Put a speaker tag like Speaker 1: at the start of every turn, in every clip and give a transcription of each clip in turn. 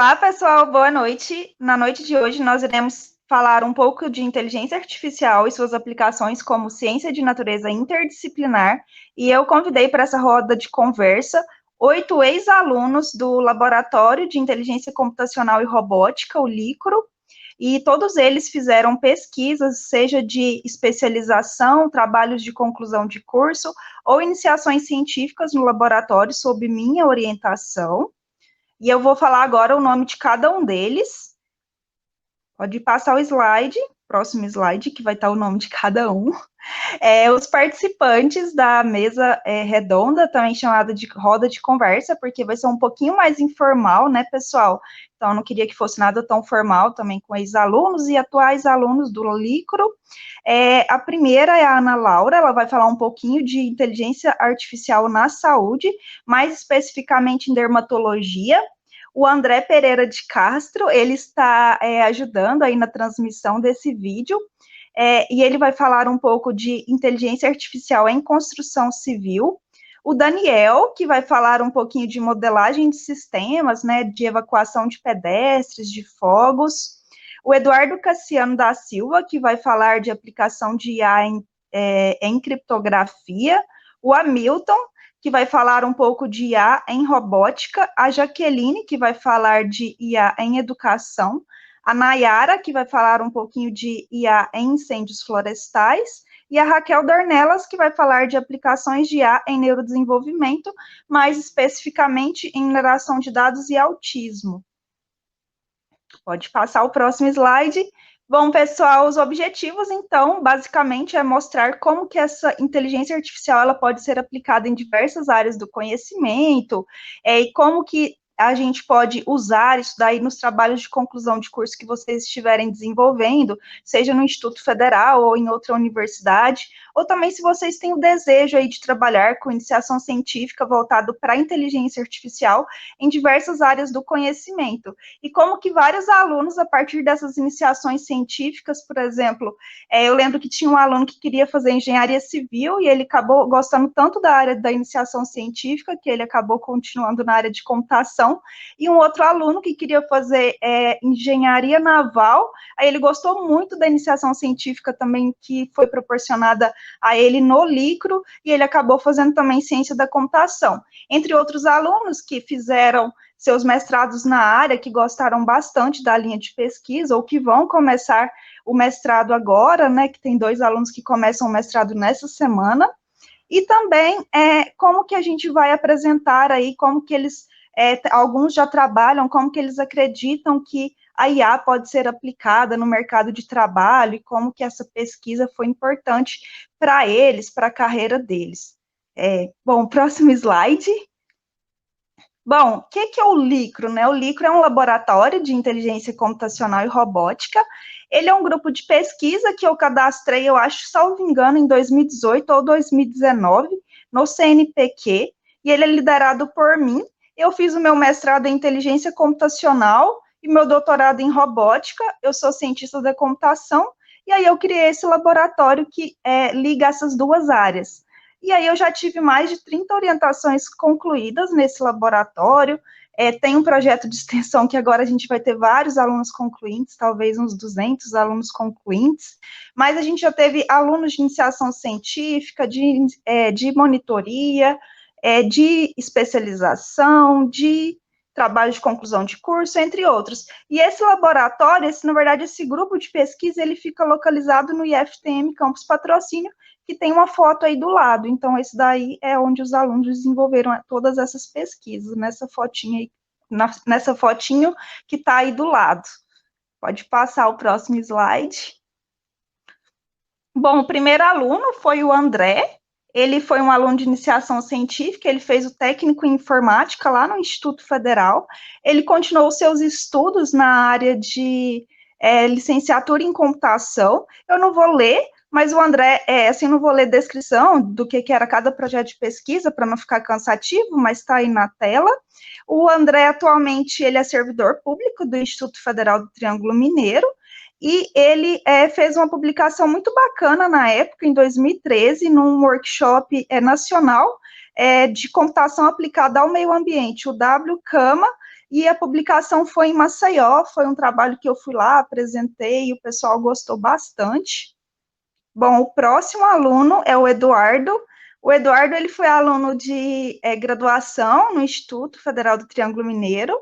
Speaker 1: Olá, pessoal, boa noite. Na noite de hoje, nós iremos falar um pouco de inteligência artificial e suas aplicações como ciência de natureza interdisciplinar. E eu convidei para essa roda de conversa 8 ex-alunos do Laboratório de Inteligência Computacional e Robótica, o LICRO, e todos eles fizeram pesquisas, seja de especialização, trabalhos de conclusão de curso ou iniciações científicas no laboratório sob minha orientação. E eu vou falar agora o nome de cada um deles. Pode passar o slide, próximo slide, que vai estar o nome de cada um. Os participantes da mesa redonda, também chamada de roda de conversa, porque vai ser um pouquinho mais informal, né, pessoal? Então, eu não queria que fosse nada tão formal também com ex-alunos e atuais alunos do LICRO. A primeira é a Ana Laura, ela vai falar um pouquinho de inteligência artificial na saúde, mais especificamente em dermatologia. O André Pereira de Castro, ele está ajudando aí na transmissão desse vídeo, e ele vai falar um pouco de inteligência artificial em construção civil. O Daniel, que vai falar um pouquinho de modelagem de sistemas, né, de evacuação de pedestres, de fogos. O Eduardo Cassiano da Silva, que vai falar de aplicação de IA em criptografia. O Hamilton, que vai falar um pouco de IA em robótica, a Jaqueline, que vai falar de IA em educação, a Nayara, que vai falar um pouquinho de IA em incêndios florestais, e a Raquel Dornelas, que vai falar de aplicações de IA em neurodesenvolvimento, mais especificamente em mineração de dados e autismo. Pode passar o próximo slide. Bom, pessoal, os objetivos, então, basicamente, é mostrar como que essa inteligência artificial ela pode ser aplicada em diversas áreas do conhecimento, e como que a gente pode usar isso daí nos trabalhos de conclusão de curso que vocês estiverem desenvolvendo, seja no Instituto Federal ou em outra universidade, ou também se vocês têm o desejo aí de trabalhar com iniciação científica voltado para a inteligência artificial em diversas áreas do conhecimento. E como que vários alunos, a partir dessas iniciações científicas, por exemplo, eu lembro que tinha um aluno que queria fazer engenharia civil e ele acabou gostando tanto da área da iniciação científica que ele acabou continuando na área de computação, e um outro aluno que queria fazer engenharia naval, aí ele gostou muito da iniciação científica também que foi proporcionada a ele no LICRO, e ele acabou fazendo também ciência da computação. Entre outros alunos que fizeram seus mestrados na área, que gostaram bastante da linha de pesquisa, ou que vão começar o mestrado agora, né, que tem 2 alunos que começam o mestrado nessa semana, e também como que a gente vai apresentar aí, como que eles, alguns já trabalham, como que eles acreditam que a IA pode ser aplicada no mercado de trabalho, e como que essa pesquisa foi importante para eles, para a carreira deles. Bom, próximo slide. Bom, o que é o LICRO, né? O LICRO é um laboratório de inteligência computacional e robótica. Ele é um grupo de pesquisa que eu cadastrei, eu acho, salvo engano, em 2018 ou 2019, no CNPq, e ele é liderado por mim. Eu fiz o meu mestrado em inteligência computacional e meu doutorado em robótica. Eu sou cientista da computação, e aí eu criei esse laboratório que liga essas duas áreas. E aí eu já tive mais de 30 orientações concluídas nesse laboratório. Tem um projeto de extensão que agora a gente vai ter vários alunos concluintes, talvez uns 200 alunos concluintes, mas a gente já teve alunos de iniciação científica, de monitoria, de especialização, de trabalho de conclusão de curso, entre outros. E esse laboratório, na verdade, esse grupo de pesquisa, ele fica localizado no IFTM Campus Patrocínio, que tem uma foto aí do lado. Então, esse daí é onde os alunos desenvolveram todas essas pesquisas, nessa fotinha aí, nessa fotinho que está aí do lado. Pode passar o próximo slide. Bom, o primeiro aluno foi o André. Ele foi um aluno de iniciação científica, ele fez o técnico em informática lá no Instituto Federal. Ele continuou seus estudos na área de licenciatura em computação. Eu não vou ler, mas o André, assim, não vou ler descrição do que era cada projeto de pesquisa, para não ficar cansativo, mas está aí na tela. O André, atualmente, ele é servidor público do Instituto Federal do Triângulo Mineiro, e ele fez uma publicação muito bacana na época, em 2013, num workshop nacional de computação aplicada ao meio ambiente, o WCAMA, e a publicação foi em Maceió, foi um trabalho que eu fui lá, apresentei, e o pessoal gostou bastante. Bom, o próximo aluno é o Eduardo. O Eduardo, ele foi aluno de graduação no Instituto Federal do Triângulo Mineiro.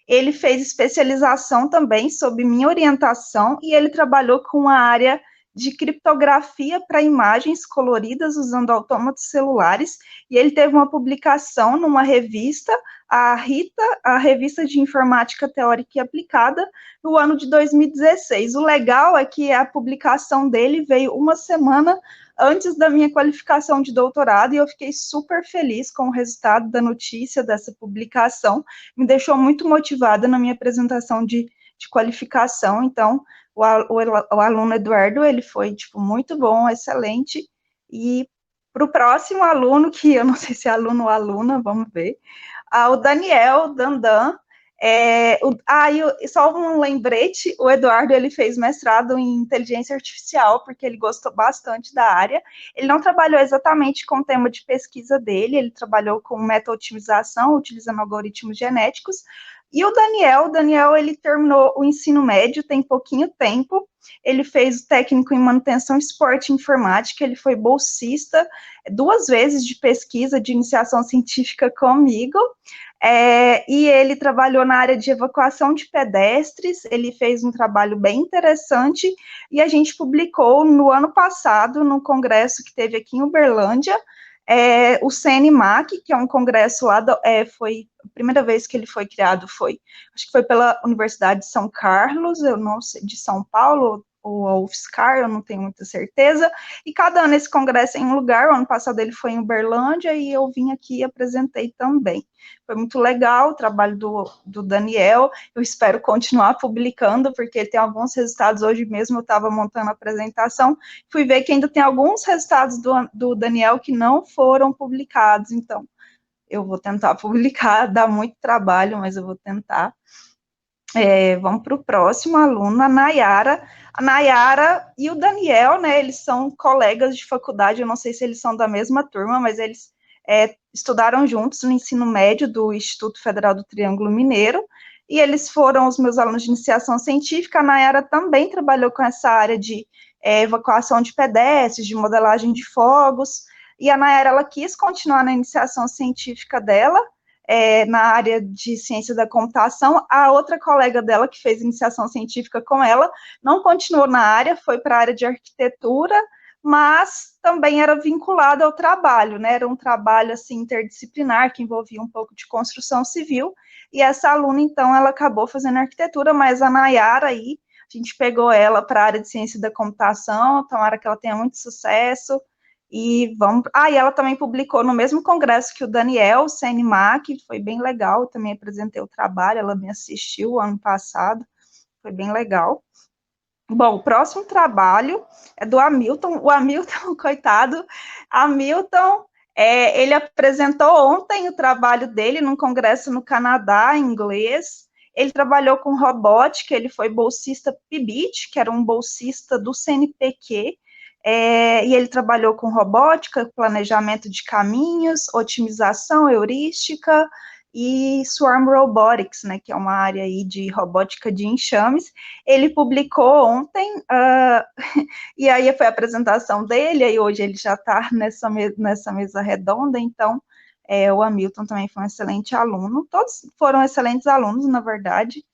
Speaker 1: Ele fez especialização também sob minha orientação e ele trabalhou com a área de criptografia para imagens coloridas usando autômatos celulares, e ele teve uma publicação numa revista, a RITA, a Revista de Informática Teórica e Aplicada, no ano de 2016. O legal é que a publicação dele veio uma semana antes da minha qualificação de doutorado, e eu fiquei super feliz com o resultado da notícia dessa publicação, me deixou muito motivada na minha apresentação de qualificação. Então, o aluno Eduardo, ele foi, tipo, muito bom, excelente, e para o próximo aluno, que eu não sei se é aluno ou aluna, vamos ver, o Daniel Dandan, só um lembrete, o Eduardo, ele fez mestrado em inteligência artificial, porque ele gostou bastante da área. Ele não trabalhou exatamente com o tema de pesquisa dele, ele trabalhou com meta-otimização, utilizando algoritmos genéticos. E o Daniel, ele terminou o ensino médio, tem pouquinho tempo, ele fez o técnico em manutenção e suporte informática, ele foi bolsista 2 vezes de pesquisa de iniciação científica comigo, e ele trabalhou na área de evacuação de pedestres, ele fez um trabalho bem interessante, e a gente publicou no ano passado, no congresso que teve aqui em Uberlândia, o CNMAC, que é um congresso lá, foi a primeira vez que ele foi criado, acho que foi pela Universidade de São Carlos, eu não sei, de São Paulo, ou a UFSCar, eu não tenho muita certeza, e cada ano esse congresso é em um lugar. O ano passado ele foi em Uberlândia, e eu vim aqui e apresentei também. Foi muito legal o trabalho do Daniel, eu espero continuar publicando, porque ele tem alguns resultados. Hoje mesmo eu estava montando a apresentação, fui ver que ainda tem alguns resultados do Daniel que não foram publicados, então eu vou tentar publicar, dá muito trabalho, mas eu vou tentar. Vamos para o próximo aluno, a Nayara. A Nayara e o Daniel, né, eles são colegas de faculdade, eu não sei se eles são da mesma turma, mas eles estudaram juntos no ensino médio do Instituto Federal do Triângulo Mineiro, e eles foram os meus alunos de iniciação científica. A Nayara também trabalhou com essa área de evacuação de pedestres, de modelagem de fogos, e a Nayara, ela quis continuar na iniciação científica dela, na área de ciência da computação. A outra colega dela, que fez iniciação científica com ela, não continuou na área, foi para a área de arquitetura, mas também era vinculada ao trabalho, né? Era um trabalho assim interdisciplinar, que envolvia um pouco de construção civil, e essa aluna, então, ela acabou fazendo arquitetura, mas a Nayara aí, a gente pegou ela para a área de ciência da computação, tomara que ela tenha muito sucesso. E vamos. E ela também publicou no mesmo congresso que o Daniel, o CNMAC, foi bem legal. Eu também apresentei o trabalho, ela me assistiu ano passado, foi bem legal. Bom, o próximo trabalho é do Hamilton. O Hamilton, coitado, Hamilton, ele apresentou ontem o trabalho dele num congresso no Canadá, em inglês. Ele trabalhou com robótica, ele foi bolsista PIBIT, que era um bolsista do CNPq, e ele trabalhou com robótica, planejamento de caminhos, otimização heurística e Swarm Robotics, né, que é uma área aí de robótica de enxames. Ele publicou ontem, e aí foi a apresentação dele, e hoje ele já está nessa mesa redonda. Então, o Hamilton também foi um excelente aluno, todos foram excelentes alunos, na verdade,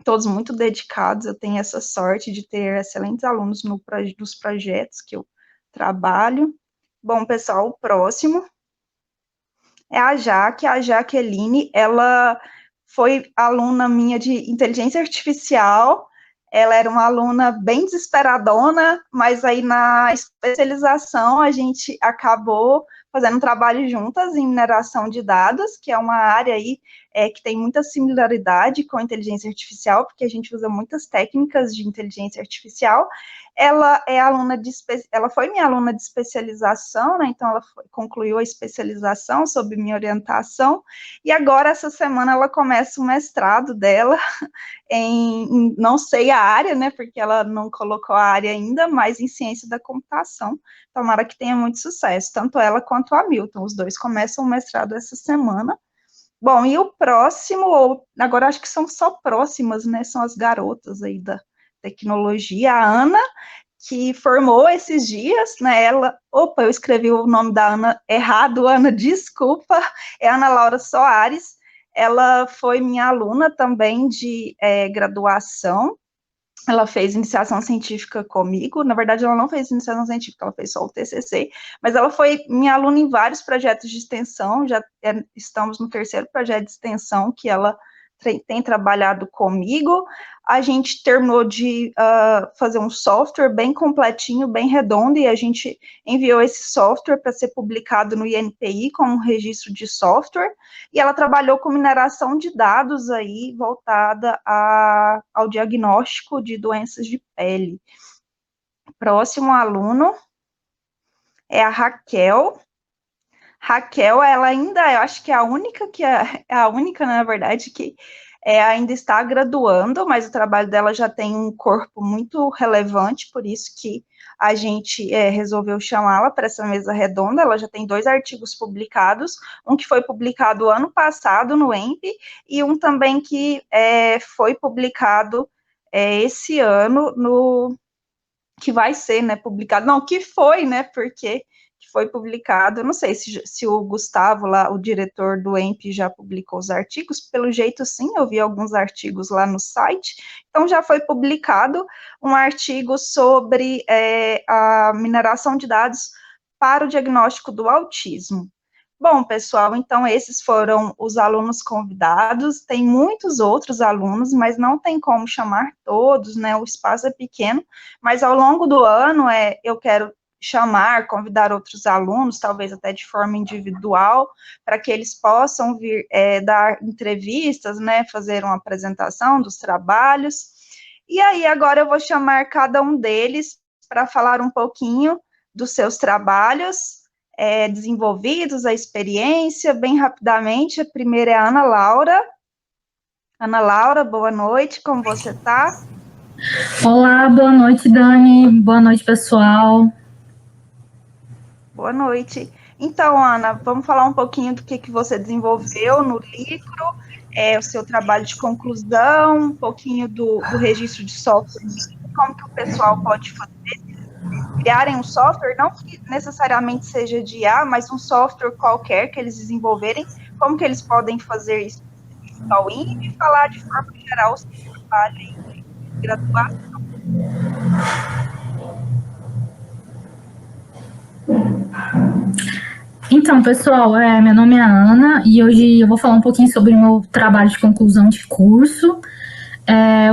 Speaker 1: todos muito dedicados. Eu tenho essa sorte de ter excelentes alunos nos projetos que eu trabalho. Bom, pessoal, o próximo é a Jaqueline. Ela foi aluna minha de inteligência artificial. Ela era uma aluna bem desesperadona, mas aí na especialização a gente acabou fazendo um trabalho juntas em mineração de dados, que é uma área aí que tem muita similaridade com a inteligência artificial, porque a gente usa muitas técnicas de inteligência artificial. Ela foi minha aluna de especialização, né? Então ela concluiu a especialização sob minha orientação, e agora essa semana ela começa o mestrado dela não sei a área, né, porque ela não colocou a área ainda, mas em ciência da computação. Tomara que tenha muito sucesso, tanto ela quanto o Hamilton, os dois começam o mestrado essa semana. Bom, e o próximo, agora acho que são só próximas, né? São as garotas aí da tecnologia. A Ana, que formou esses dias, né? Opa, eu escrevi o nome da Ana errado, Ana, desculpa. É Ana Laura Soares. Ela foi minha aluna também de graduação. Ela fez iniciação científica comigo. Na verdade, ela não fez iniciação científica, ela fez só o TCC. Mas ela foi minha aluna em vários projetos de extensão. Já estamos no terceiro projeto de extensão que ela tem trabalhado comigo. A gente terminou de fazer um software bem completinho, bem redondo, e a gente enviou esse software para ser publicado no INPI como um registro de software, e ela trabalhou com mineração de dados aí, voltada ao diagnóstico de doenças de pele. Próximo aluno é a Raquel. Raquel, ela ainda, eu acho que é a única a única, na verdade, que ainda está graduando, mas o trabalho dela já tem um corpo muito relevante, por isso que a gente resolveu chamá-la para essa mesa redonda. Ela já tem 2 artigos publicados, um que foi publicado ano passado no EMP, e um também que foi publicado esse ano, que vai ser, né, publicado, não, que foi, né, porque foi publicado, não sei se o Gustavo lá, o diretor do EMP, já publicou os artigos, pelo jeito sim, eu vi alguns artigos lá no site, então já foi publicado um artigo sobre a mineração de dados para o diagnóstico do autismo. Bom, pessoal, então esses foram os alunos convidados, tem muitos outros alunos, mas não tem como chamar todos, né, o espaço é pequeno, mas ao longo do ano eu quero convidar outros alunos, talvez até de forma individual, para que eles possam vir dar entrevistas, né, fazer uma apresentação dos trabalhos. E aí, agora eu vou chamar cada um deles para falar um pouquinho dos seus trabalhos desenvolvidos, a experiência, bem rapidamente. A primeira é a Ana Laura. Ana Laura, boa noite, como você está?
Speaker 2: Olá, boa noite, Dani. Boa noite, pessoal.
Speaker 1: Boa noite. Então, Ana, vamos falar um pouquinho do que você desenvolveu no LICRO, o seu trabalho de conclusão, um pouquinho do registro de software, como que o pessoal pode fazer, criarem um software, não que necessariamente seja de IA, mas um software qualquer que eles desenvolverem, como que eles podem fazer isso ao INPE, e falar de forma geral o seu trabalho em graduação.
Speaker 2: Então, pessoal, meu nome é Ana e hoje eu vou falar um pouquinho sobre o meu trabalho de conclusão de curso.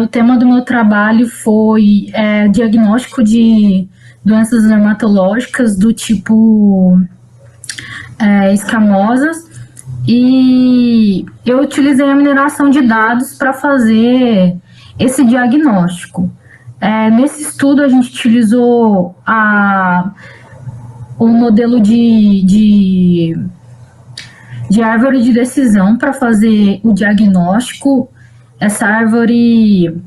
Speaker 2: O tema do meu trabalho foi diagnóstico de doenças dermatológicas do tipo escamosas, e eu utilizei a mineração de dados para fazer esse diagnóstico. Nesse estudo, a gente utilizou o modelo de árvore de decisão para fazer o diagnóstico. Essa árvore,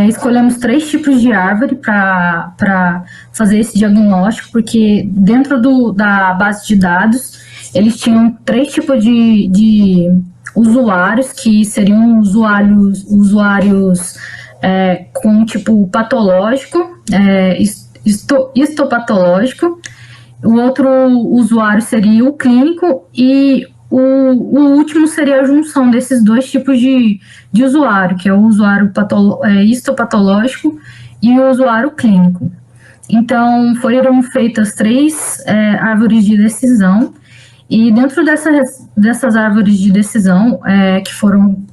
Speaker 2: escolhemos 3 tipos de árvore para fazer esse diagnóstico, porque dentro da base de dados, eles tinham 3 tipos de usuários, que seriam usuários com tipo patológico, histopatológico. O outro usuário seria o clínico, e o último seria a junção desses 2 tipos de usuário, que é o usuário histopatológico e o usuário clínico. Então, foram feitas 3 árvores de decisão, e dentro dessas árvores de decisão, que foram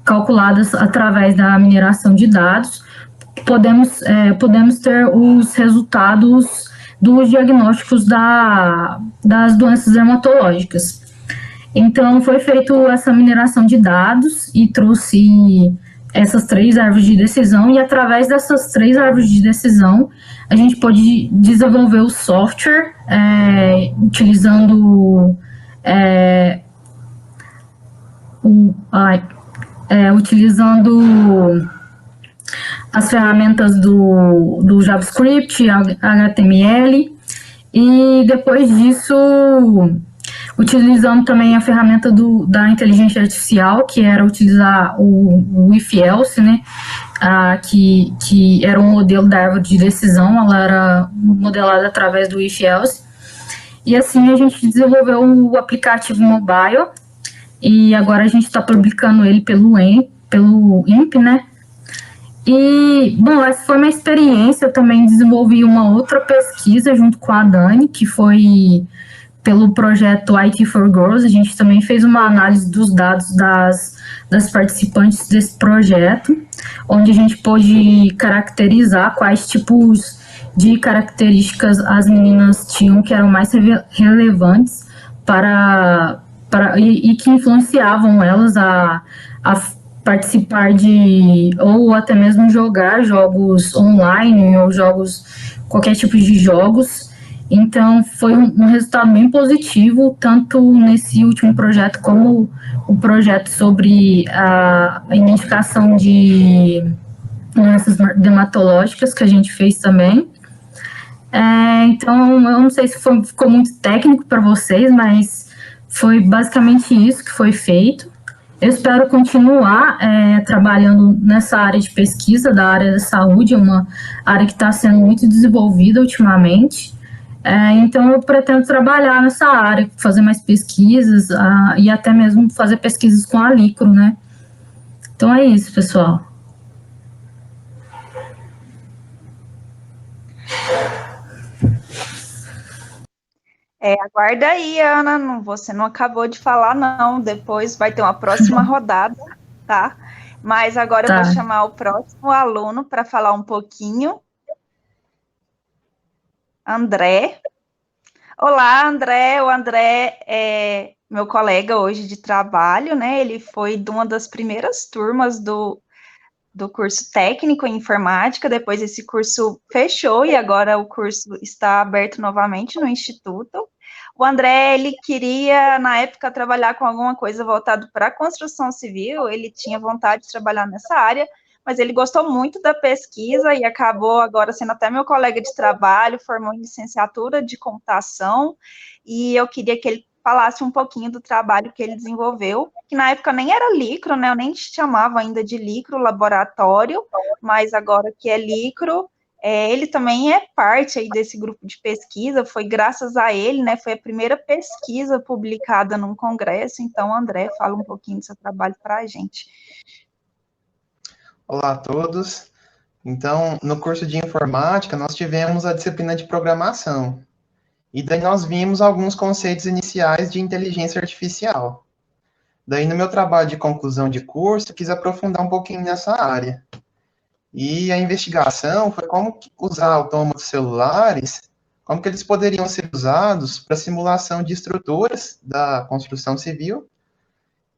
Speaker 2: calculadas através da mineração de dados, podemos ter os resultados dos diagnósticos das doenças dermatológicas. Então, foi feita essa mineração de dados e trouxe essas 3 árvores de decisão, e através dessas 3 árvores de decisão, a gente pode desenvolver o software utilizando as ferramentas do JavaScript, HTML, e depois disso utilizando também a ferramenta da inteligência artificial, que era utilizar o if-else, né, que era um modelo da árvore de decisão, ela era modelada através do if-else. E assim a gente desenvolveu o aplicativo mobile, e agora a gente está publicando ele pelo INPE, né? E, bom, essa foi uma experiência. Eu também desenvolvi uma outra pesquisa junto com a Dani, que foi pelo projeto IT for Girls. A gente também fez uma análise dos dados das participantes desse projeto, onde a gente pôde caracterizar quais tipos de características as meninas tinham que eram mais relevantes e que influenciavam elas a participar ou até mesmo jogar jogos online ou qualquer tipo de jogos. Então, foi um resultado bem positivo, tanto nesse último projeto como o projeto sobre a identificação de doenças dermatológicas que a gente fez também. Então, eu não sei se ficou muito técnico para vocês, mas foi basicamente isso que foi feito. Eu espero continuar trabalhando nessa área de pesquisa da área da saúde, uma área que está sendo muito desenvolvida ultimamente. Então, eu pretendo trabalhar nessa área, fazer mais pesquisas e até mesmo fazer pesquisas com a Licro, né? Então, é isso, pessoal.
Speaker 1: Aguarda aí, Ana, você não acabou de falar, não. Depois vai ter uma próxima rodada, tá? Mas agora eu vou chamar o próximo aluno para falar um pouquinho. André. Olá, André. O André é meu colega hoje de trabalho, né? Ele foi de uma das primeiras turmas do curso técnico em informática. Depois esse curso fechou e agora o curso está aberto novamente no Instituto. O André, ele queria, na época, trabalhar com alguma coisa voltado para a construção civil, ele tinha vontade de trabalhar nessa área, mas ele gostou muito da pesquisa e acabou agora sendo até meu colega de trabalho, formou em licenciatura de computação, e eu queria que ele falasse um pouquinho do trabalho que ele desenvolveu, que na época nem era Licro, né, eu nem chamava ainda de Licro Laboratório, mas agora que é Licro, ele também é parte aí desse grupo de pesquisa, foi graças a ele, né, foi a primeira pesquisa publicada num congresso, então, André, fala um pouquinho do seu trabalho para a gente.
Speaker 3: Olá a todos. Então, no curso de informática, nós tivemos a disciplina de programação, e daí nós vimos alguns conceitos iniciais de inteligência artificial. Daí, no meu trabalho de conclusão de curso, quis aprofundar um pouquinho nessa área. E a investigação foi como usar autômatos celulares, como que eles poderiam ser usados para simulação de estruturas da construção civil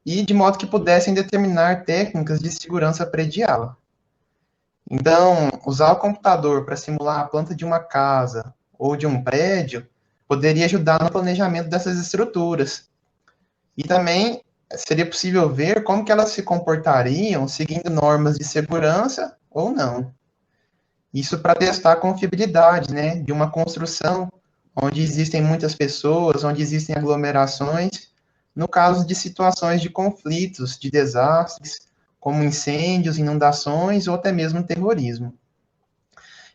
Speaker 3: e de modo que pudessem determinar técnicas de segurança predial. Então, usar o computador para simular a planta de uma casa ou de um prédio poderia ajudar no planejamento dessas estruturas. E também seria possível ver como que elas se comportariam seguindo normas de segurança ou não. Isso para testar a confiabilidade, né, de uma construção onde existem muitas pessoas, onde existem aglomerações, no caso de situações de conflitos, de desastres, como incêndios, inundações ou até mesmo terrorismo.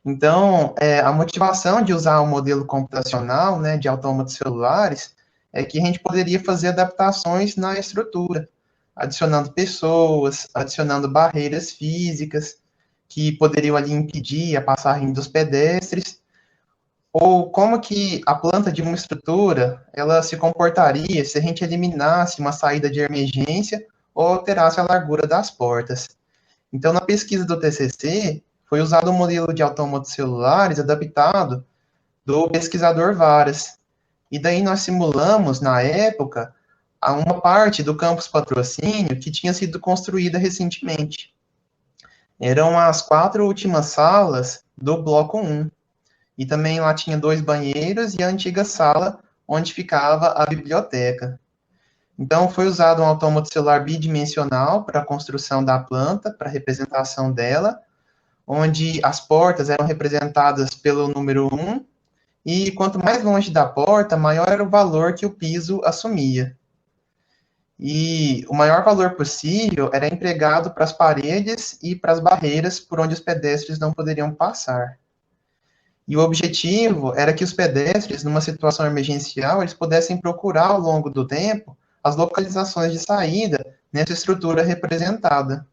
Speaker 3: Então, a motivação de usar o modelo computacional, né, de autômatos celulares, é que a gente poderia fazer adaptações na estrutura, adicionando pessoas, adicionando barreiras físicas, que poderiam ali impedir a passagem dos pedestres, ou como que a planta de uma estrutura, ela se comportaria se a gente eliminasse uma saída de emergência ou alterasse a largura das portas. Então, na pesquisa do TCC, foi usado um modelo de autômatos celulares adaptado do pesquisador Varas. E daí nós simulamos, na época, uma parte do campus Patrocínio que tinha sido construída recentemente. Eram as 4 últimas salas do bloco 1. E também lá tinha 2 banheiros e a antiga sala onde ficava a biblioteca. Então, foi usado um autômato celular bidimensional para a construção da planta, para a representação dela, onde as portas eram representadas pelo número 1 e quanto mais longe da porta, maior era o valor que o piso assumia. E o maior valor possível era empregado para as paredes e para as barreiras por onde os pedestres não poderiam passar. E o objetivo era que os pedestres, numa situação emergencial, eles pudessem procurar ao longo do tempo as localizações de saída nessa estrutura representada.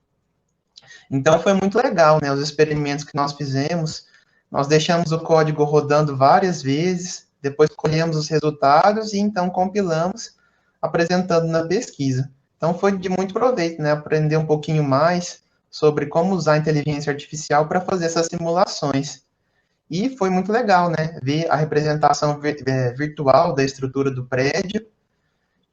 Speaker 3: Então foi muito legal, né, os experimentos que nós fizemos. Nós deixamos o código rodando várias vezes, depois colhemos os resultados e então compilamos, apresentando na pesquisa. Então foi de muito proveito, né, aprender um pouquinho mais sobre como usar a inteligência artificial para fazer essas simulações. E foi muito legal, né, ver a representação virtual da estrutura do prédio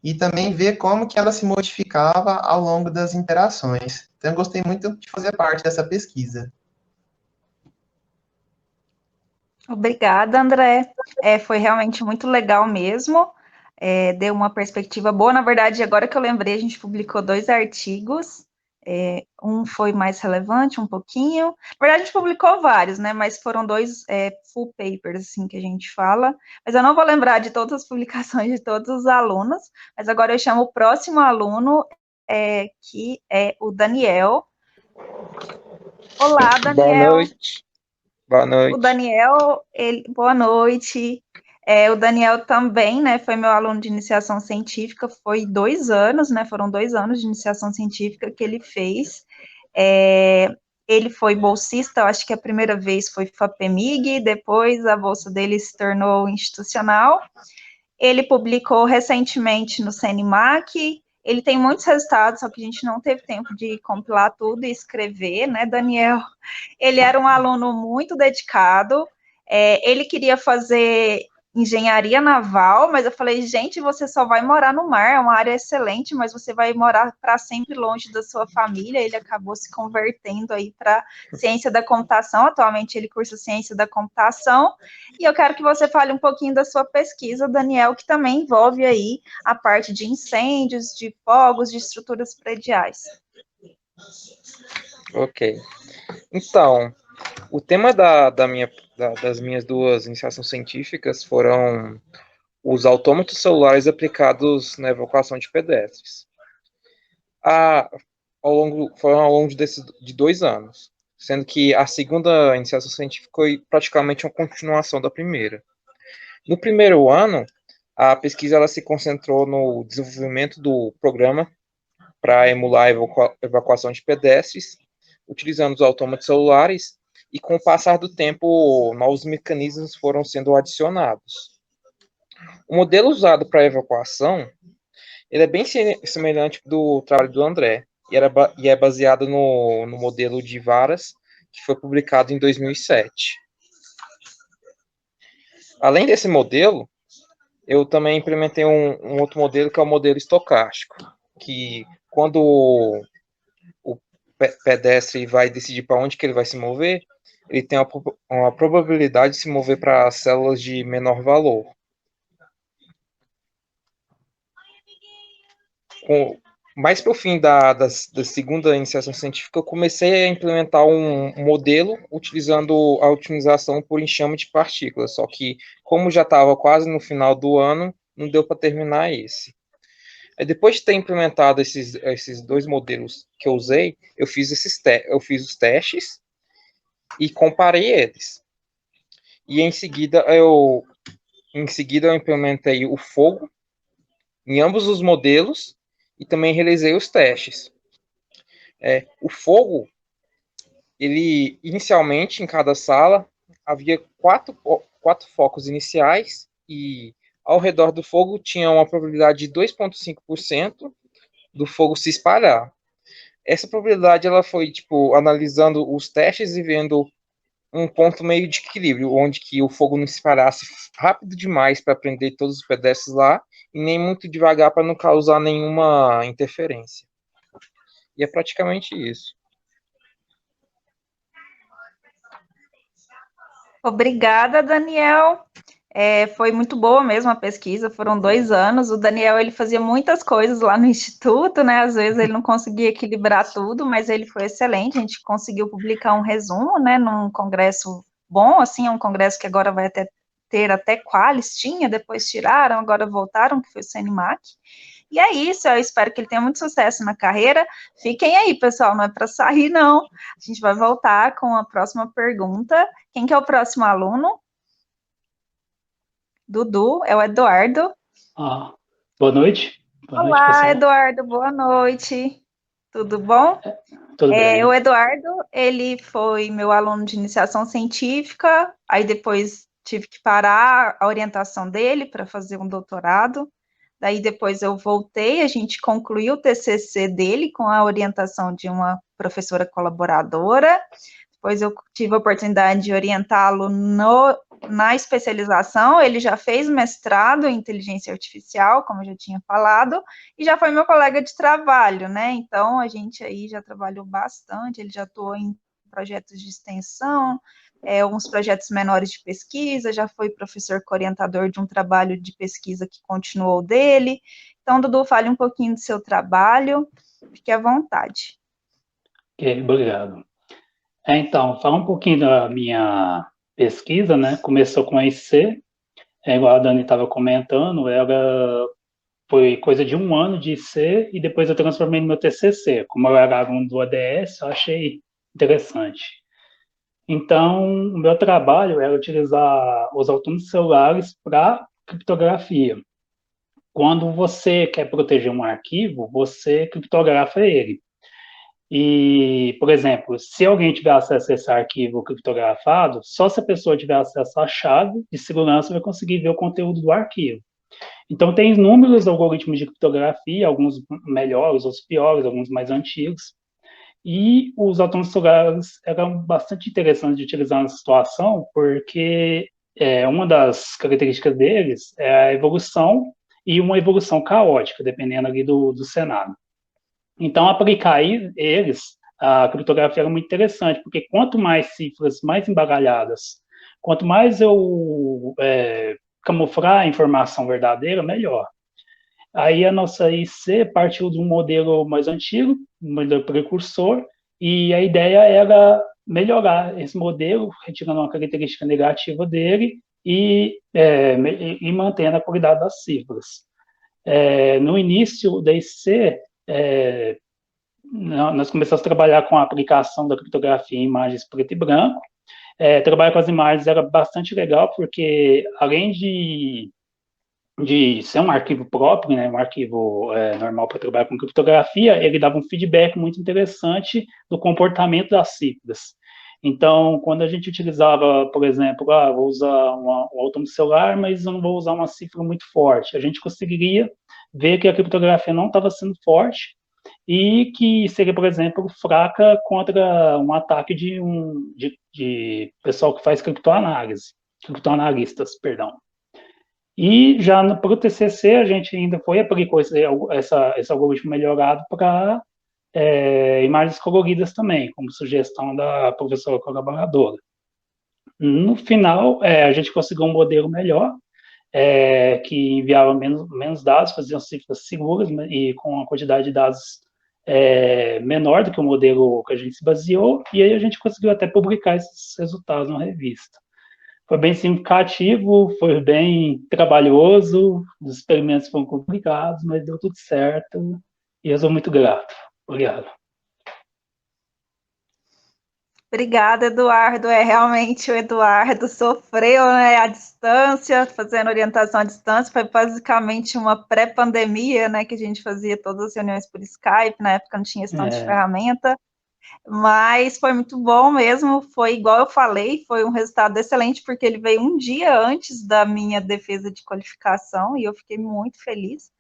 Speaker 3: e também ver como que ela se modificava ao longo das interações. Então, eu gostei muito de fazer parte dessa pesquisa.
Speaker 1: Obrigada, André. Foi realmente muito legal mesmo. Deu uma perspectiva boa. Na verdade, agora que eu lembrei, a gente publicou 2 artigos. Um foi mais relevante, um pouquinho. Na verdade, a gente publicou vários, né? Mas foram 2 full papers, assim, que a gente fala. Mas eu não vou lembrar de todas as publicações de todos os alunos. Mas agora eu chamo o próximo aluno, que é o Daniel. Olá, Daniel.
Speaker 4: Boa noite. Boa noite.
Speaker 1: O Daniel, boa noite. O Daniel também, né, foi meu aluno de iniciação científica, foi 2 anos, né, foram 2 anos de iniciação científica que ele fez. Ele foi bolsista, eu acho que a primeira vez foi FAPEMIG, depois a bolsa dele se tornou institucional. Ele publicou recentemente no CNMAC, ele tem muitos resultados, só que a gente não teve tempo de compilar tudo e escrever, né, Daniel? Ele era um aluno muito dedicado, ele queria fazer engenharia naval, mas eu falei, gente, você só vai morar no mar, é uma área excelente, mas você vai morar para sempre longe da sua família. Ele acabou se convertendo aí para ciência da computação, atualmente ele cursa ciência da computação, e eu quero que você fale um pouquinho da sua pesquisa, Daniel, que também envolve aí a parte de incêndios, de fogos, de estruturas prediais.
Speaker 4: Ok. Então, o tema das minhas 2 iniciações científicas foram os autômatos celulares aplicados na evacuação de pedestres. Foram ao longo de 2 anos, sendo que a segunda iniciação científica foi praticamente uma continuação da primeira. No primeiro ano, a pesquisa ela se concentrou no desenvolvimento do programa para emular a evacuação de pedestres, utilizando os autômatos celulares, e com o passar do tempo, novos mecanismos foram sendo adicionados. O modelo usado para a evacuação, ele é bem semelhante do trabalho do André, e é baseado no modelo de varas, que foi publicado em 2007. Além desse modelo, eu também implementei um outro modelo, que é o modelo estocástico, que quando o pedestre vai decidir para onde que ele vai se mover, ele tem uma probabilidade de se mover para células de menor valor. Mais para o fim da segunda iniciação científica, eu comecei a implementar um modelo utilizando a otimização por enxame de partículas, só que, como já estava quase no final do ano, não deu para terminar esse. Depois de ter implementado esses 2 modelos que eu usei, eu fiz os testes e comparei eles. E em seguida eu implementei o fogo em ambos os modelos e também realizei os testes. O fogo, ele inicialmente em cada sala havia 4 focos iniciais, e ao redor do fogo tinha uma probabilidade de 2,5% do fogo se espalhar. Essa probabilidade ela foi analisando os testes e vendo um ponto meio de equilíbrio, onde que o fogo não se espalhasse rápido demais para prender todos os pedestres lá, e nem muito devagar para não causar nenhuma interferência. E é praticamente isso.
Speaker 1: Obrigada, Daniel. Foi muito boa mesmo a pesquisa, foram 2 anos. O Daniel, ele fazia muitas coisas lá no Instituto, né? Às vezes ele não conseguia equilibrar tudo, mas ele foi excelente. A gente conseguiu publicar um resumo, né? Num congresso bom, assim, é um congresso que agora vai até ter até Qualis, tinha, depois tiraram, agora voltaram, que foi o CNMAC. E é isso, eu espero que ele tenha muito sucesso na carreira. Fiquem aí, pessoal, não é para sair, não. A gente vai voltar com a próxima pergunta. Quem que é o próximo aluno? Dudu, é o Eduardo.
Speaker 5: Boa noite. Boa noite,
Speaker 1: Olá,
Speaker 5: pessoal.
Speaker 1: Eduardo, boa noite. Tudo bom?
Speaker 5: Tudo bem.
Speaker 1: O Eduardo, ele foi meu aluno de iniciação científica, aí depois tive que parar a orientação dele para fazer um doutorado, daí depois eu voltei, a gente concluiu o TCC dele com a orientação de uma professora colaboradora, depois eu tive a oportunidade de orientá-lo na especialização, ele já fez mestrado em inteligência artificial, como eu já tinha falado, e já foi meu colega de trabalho, né? Então, a gente aí já trabalhou bastante, ele já atuou em projetos de extensão, uns projetos menores de pesquisa, já foi professor orientador de um trabalho de pesquisa que continuou dele. Então, Dudu, fale um pouquinho do seu trabalho, fique à vontade.
Speaker 5: Ok, obrigado. Então, falar um pouquinho da minha pesquisa, né? Começou com a IC, igual a Dani estava comentando, foi coisa de 1 ano de IC e depois eu transformei no meu TCC. Como eu era aluno do ADS, eu achei interessante. Então, o meu trabalho era utilizar os autônomos celulares para criptografia. Quando você quer proteger um arquivo, você criptografa ele. E, por exemplo, se alguém tiver acesso a esse arquivo criptografado, só se a pessoa tiver acesso à chave de segurança vai conseguir ver o conteúdo do arquivo. Então, tem inúmeros algoritmos de criptografia, alguns melhores, outros piores, alguns mais antigos. E os autônomos celulares eram bastante interessantes de utilizar nessa situação, porque uma das características deles é a evolução e uma evolução caótica, dependendo ali do cenário. Então, aplicar eles, a criptografia era muito interessante, porque quanto mais cifras mais embaralhadas, quanto mais eu camuflar a informação verdadeira, melhor. Aí a nossa IC partiu de um modelo mais antigo, um modelo precursor, e a ideia era melhorar esse modelo, retirando uma característica negativa dele e mantendo a qualidade das cifras. No início da IC, nós começamos a trabalhar com a aplicação da criptografia em imagens preto e branco. Trabalhar com as imagens era bastante legal, porque além de ser um arquivo próprio, né, um arquivo normal para trabalhar com criptografia, ele dava um feedback muito interessante do comportamento das cifras. Então, quando a gente utilizava, por exemplo, vou usar um autônomo celular, mas eu não vou usar uma cifra muito forte, a gente conseguiria ver que a criptografia não estava sendo forte e que seria, por exemplo, fraca contra um ataque de pessoal que faz criptoanalistas, perdão. E já para o TCC, a gente ainda aplicou esse algoritmo melhorado para imagens coloridas também, como sugestão da professora colaboradora. No final, a gente conseguiu um modelo melhor, que enviava menos dados, fazia cifras seguras e com uma quantidade de dados menor do que o modelo que a gente se baseou, e aí a gente conseguiu até publicar esses resultados na revista. Foi bem significativo, foi bem trabalhoso, os experimentos foram complicados, mas deu tudo certo, e eu sou muito grato. Obrigado.
Speaker 1: Obrigada, Eduardo. Realmente o Eduardo sofreu, né, à distância, fazendo orientação à distância. Foi basicamente uma pré-pandemia, né, que a gente fazia todas as reuniões por Skype. Na época não tinha esse tanto de ferramenta, mas foi muito bom mesmo. Foi igual eu falei, foi um resultado excelente, porque ele veio um dia antes da minha defesa de qualificação e eu fiquei muito feliz.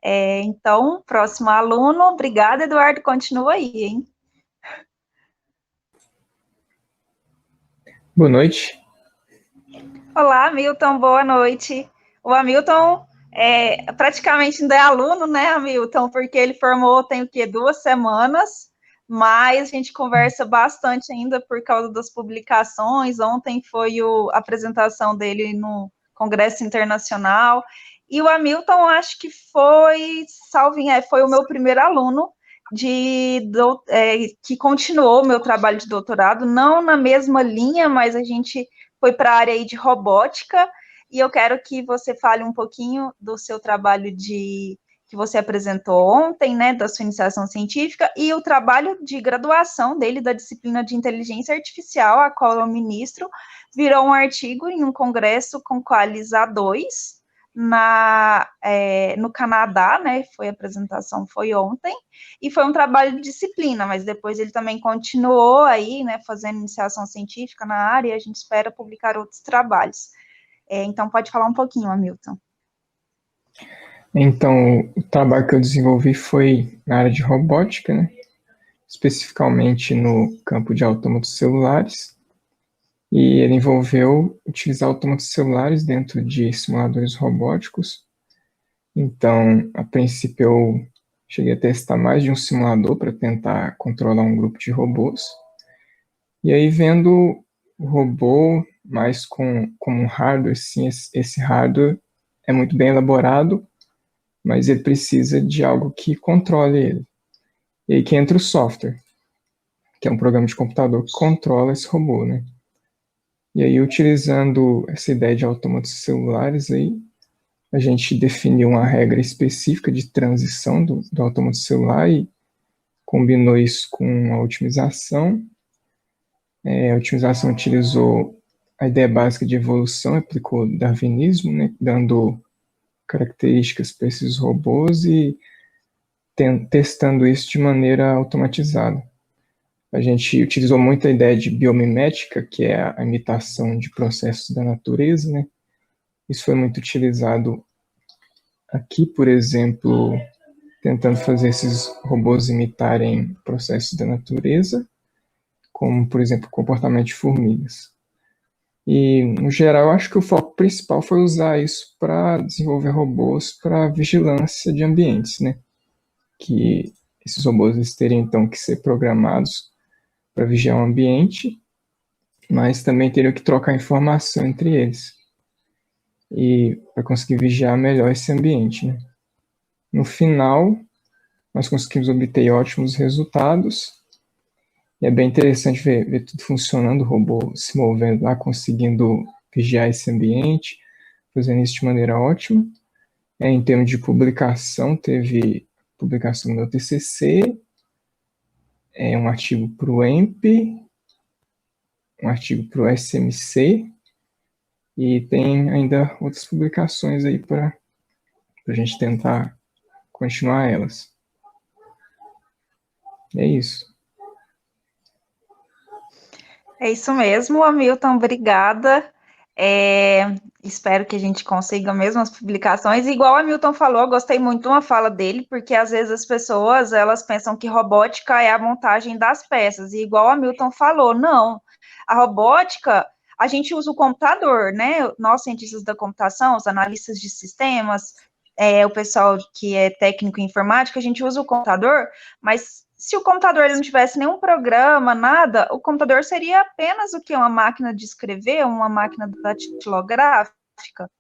Speaker 1: Então, próximo aluno. Obrigada, Eduardo. Continua aí, hein?
Speaker 6: Boa noite.
Speaker 1: Olá, Hamilton, boa noite. O Hamilton praticamente ainda é aluno, né, Hamilton? Porque ele formou tem o quê? 2 semanas, mas a gente conversa bastante ainda por causa das publicações. Ontem foi a apresentação dele no Congresso Internacional. E o Hamilton, acho que foi o meu primeiro aluno que continuou o meu trabalho de doutorado, não na mesma linha, mas a gente foi para a área aí de robótica, e eu quero que você fale um pouquinho do seu trabalho que você apresentou ontem, né, da sua iniciação científica, e o trabalho de graduação dele da disciplina de inteligência artificial, a qual eu ministro, virou um artigo em um congresso com Qualis A2, no Canadá, né, a apresentação foi ontem, e foi um trabalho de disciplina, mas depois ele também continuou aí, né, fazendo iniciação científica na área, e a gente espera publicar outros trabalhos. Então, pode falar um pouquinho, Hamilton.
Speaker 6: Então, o trabalho que eu desenvolvi foi na área de robótica, né? Especificamente no campo de autômatos celulares, e ele envolveu utilizar autômatos celulares dentro de simuladores robóticos. Então, a princípio, eu cheguei a testar mais de um simulador para tentar controlar um grupo de robôs, e aí vendo o robô mais como um hardware, sim, esse hardware é muito bem elaborado, mas ele precisa de algo que controle ele. E aí que entra o software, que é um programa de computador que controla esse robô, né? E aí, utilizando essa ideia de autômatos celulares, aí, a gente definiu uma regra específica de transição do autômato celular e combinou isso com a otimização. A otimização utilizou a ideia básica de evolução, aplicou darwinismo, né, dando características para esses robôs e testando isso de maneira automatizada. A gente utilizou muito a ideia de biomimética, que é a imitação de processos da natureza, né? Isso foi muito utilizado aqui, por exemplo, tentando fazer esses robôs imitarem processos da natureza, como, por exemplo, o comportamento de formigas. E, no geral, eu acho que o foco principal foi usar isso para desenvolver robôs para vigilância de ambientes, né? Que esses robôs eles teriam, então, que ser programados para vigiar o ambiente, mas também teriam que trocar informação entre eles, e para conseguir vigiar melhor esse ambiente, né? No final, nós conseguimos obter ótimos resultados, e é bem interessante ver tudo funcionando, o robô se movendo lá, conseguindo vigiar esse ambiente, fazendo isso de maneira ótima. Em termos de publicação, teve publicação do meu TCC, um artigo para o EMP, um artigo para o SMC, e tem ainda outras publicações aí para a gente tentar continuar elas. É isso.
Speaker 1: É isso mesmo, Hamilton, obrigada. Espero que a gente consiga mesmo as publicações. Igual o Hamilton falou, eu gostei muito de uma fala dele, porque às vezes as pessoas, elas pensam que robótica é a montagem das peças, e igual o Hamilton falou, não. A robótica, a gente usa o computador, né? Nós, cientistas da computação, os analistas de sistemas, o pessoal que é técnico em informática, a gente usa o computador, mas se o computador ele não tivesse nenhum programa, nada, o computador seria apenas o que? Uma máquina de escrever, uma máquina datilográfica.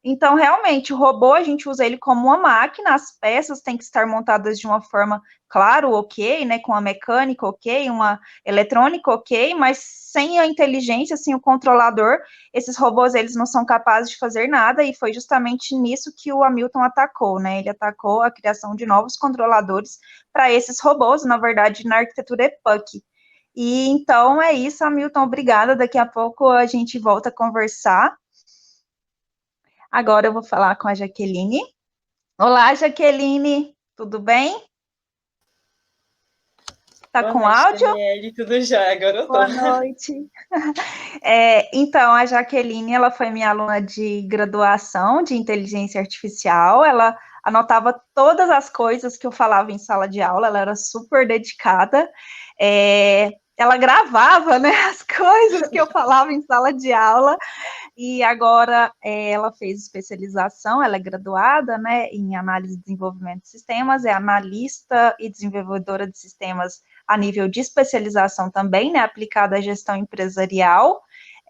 Speaker 1: Então, realmente, o robô, a gente usa ele como uma máquina, as peças têm que estar montadas de uma forma, claro, ok, né, com a mecânica ok, uma eletrônica ok, mas sem a inteligência, sem o controlador, esses robôs, eles não são capazes de fazer nada, e foi justamente nisso que o Hamilton atacou, né, ele atacou a criação de novos controladores para esses robôs, na verdade, na arquitetura EPUC. E então, é isso, Hamilton, obrigada, daqui a pouco a gente volta a conversar. Agora eu vou falar com a Jaqueline. Olá, Jaqueline, tudo bem? Tá com áudio?
Speaker 7: Daniele, tudo já, agora eu tô.
Speaker 1: Boa noite. Então, a Jaqueline, ela foi minha aluna de graduação de inteligência artificial, ela anotava todas as coisas que eu falava em sala de aula, ela era super dedicada, ela gravava, né, as coisas que eu falava em sala de aula, e agora ela fez especialização, ela é graduada, né, em análise e desenvolvimento de sistemas, é analista e desenvolvedora de sistemas a nível de especialização também, né, aplicada à gestão empresarial,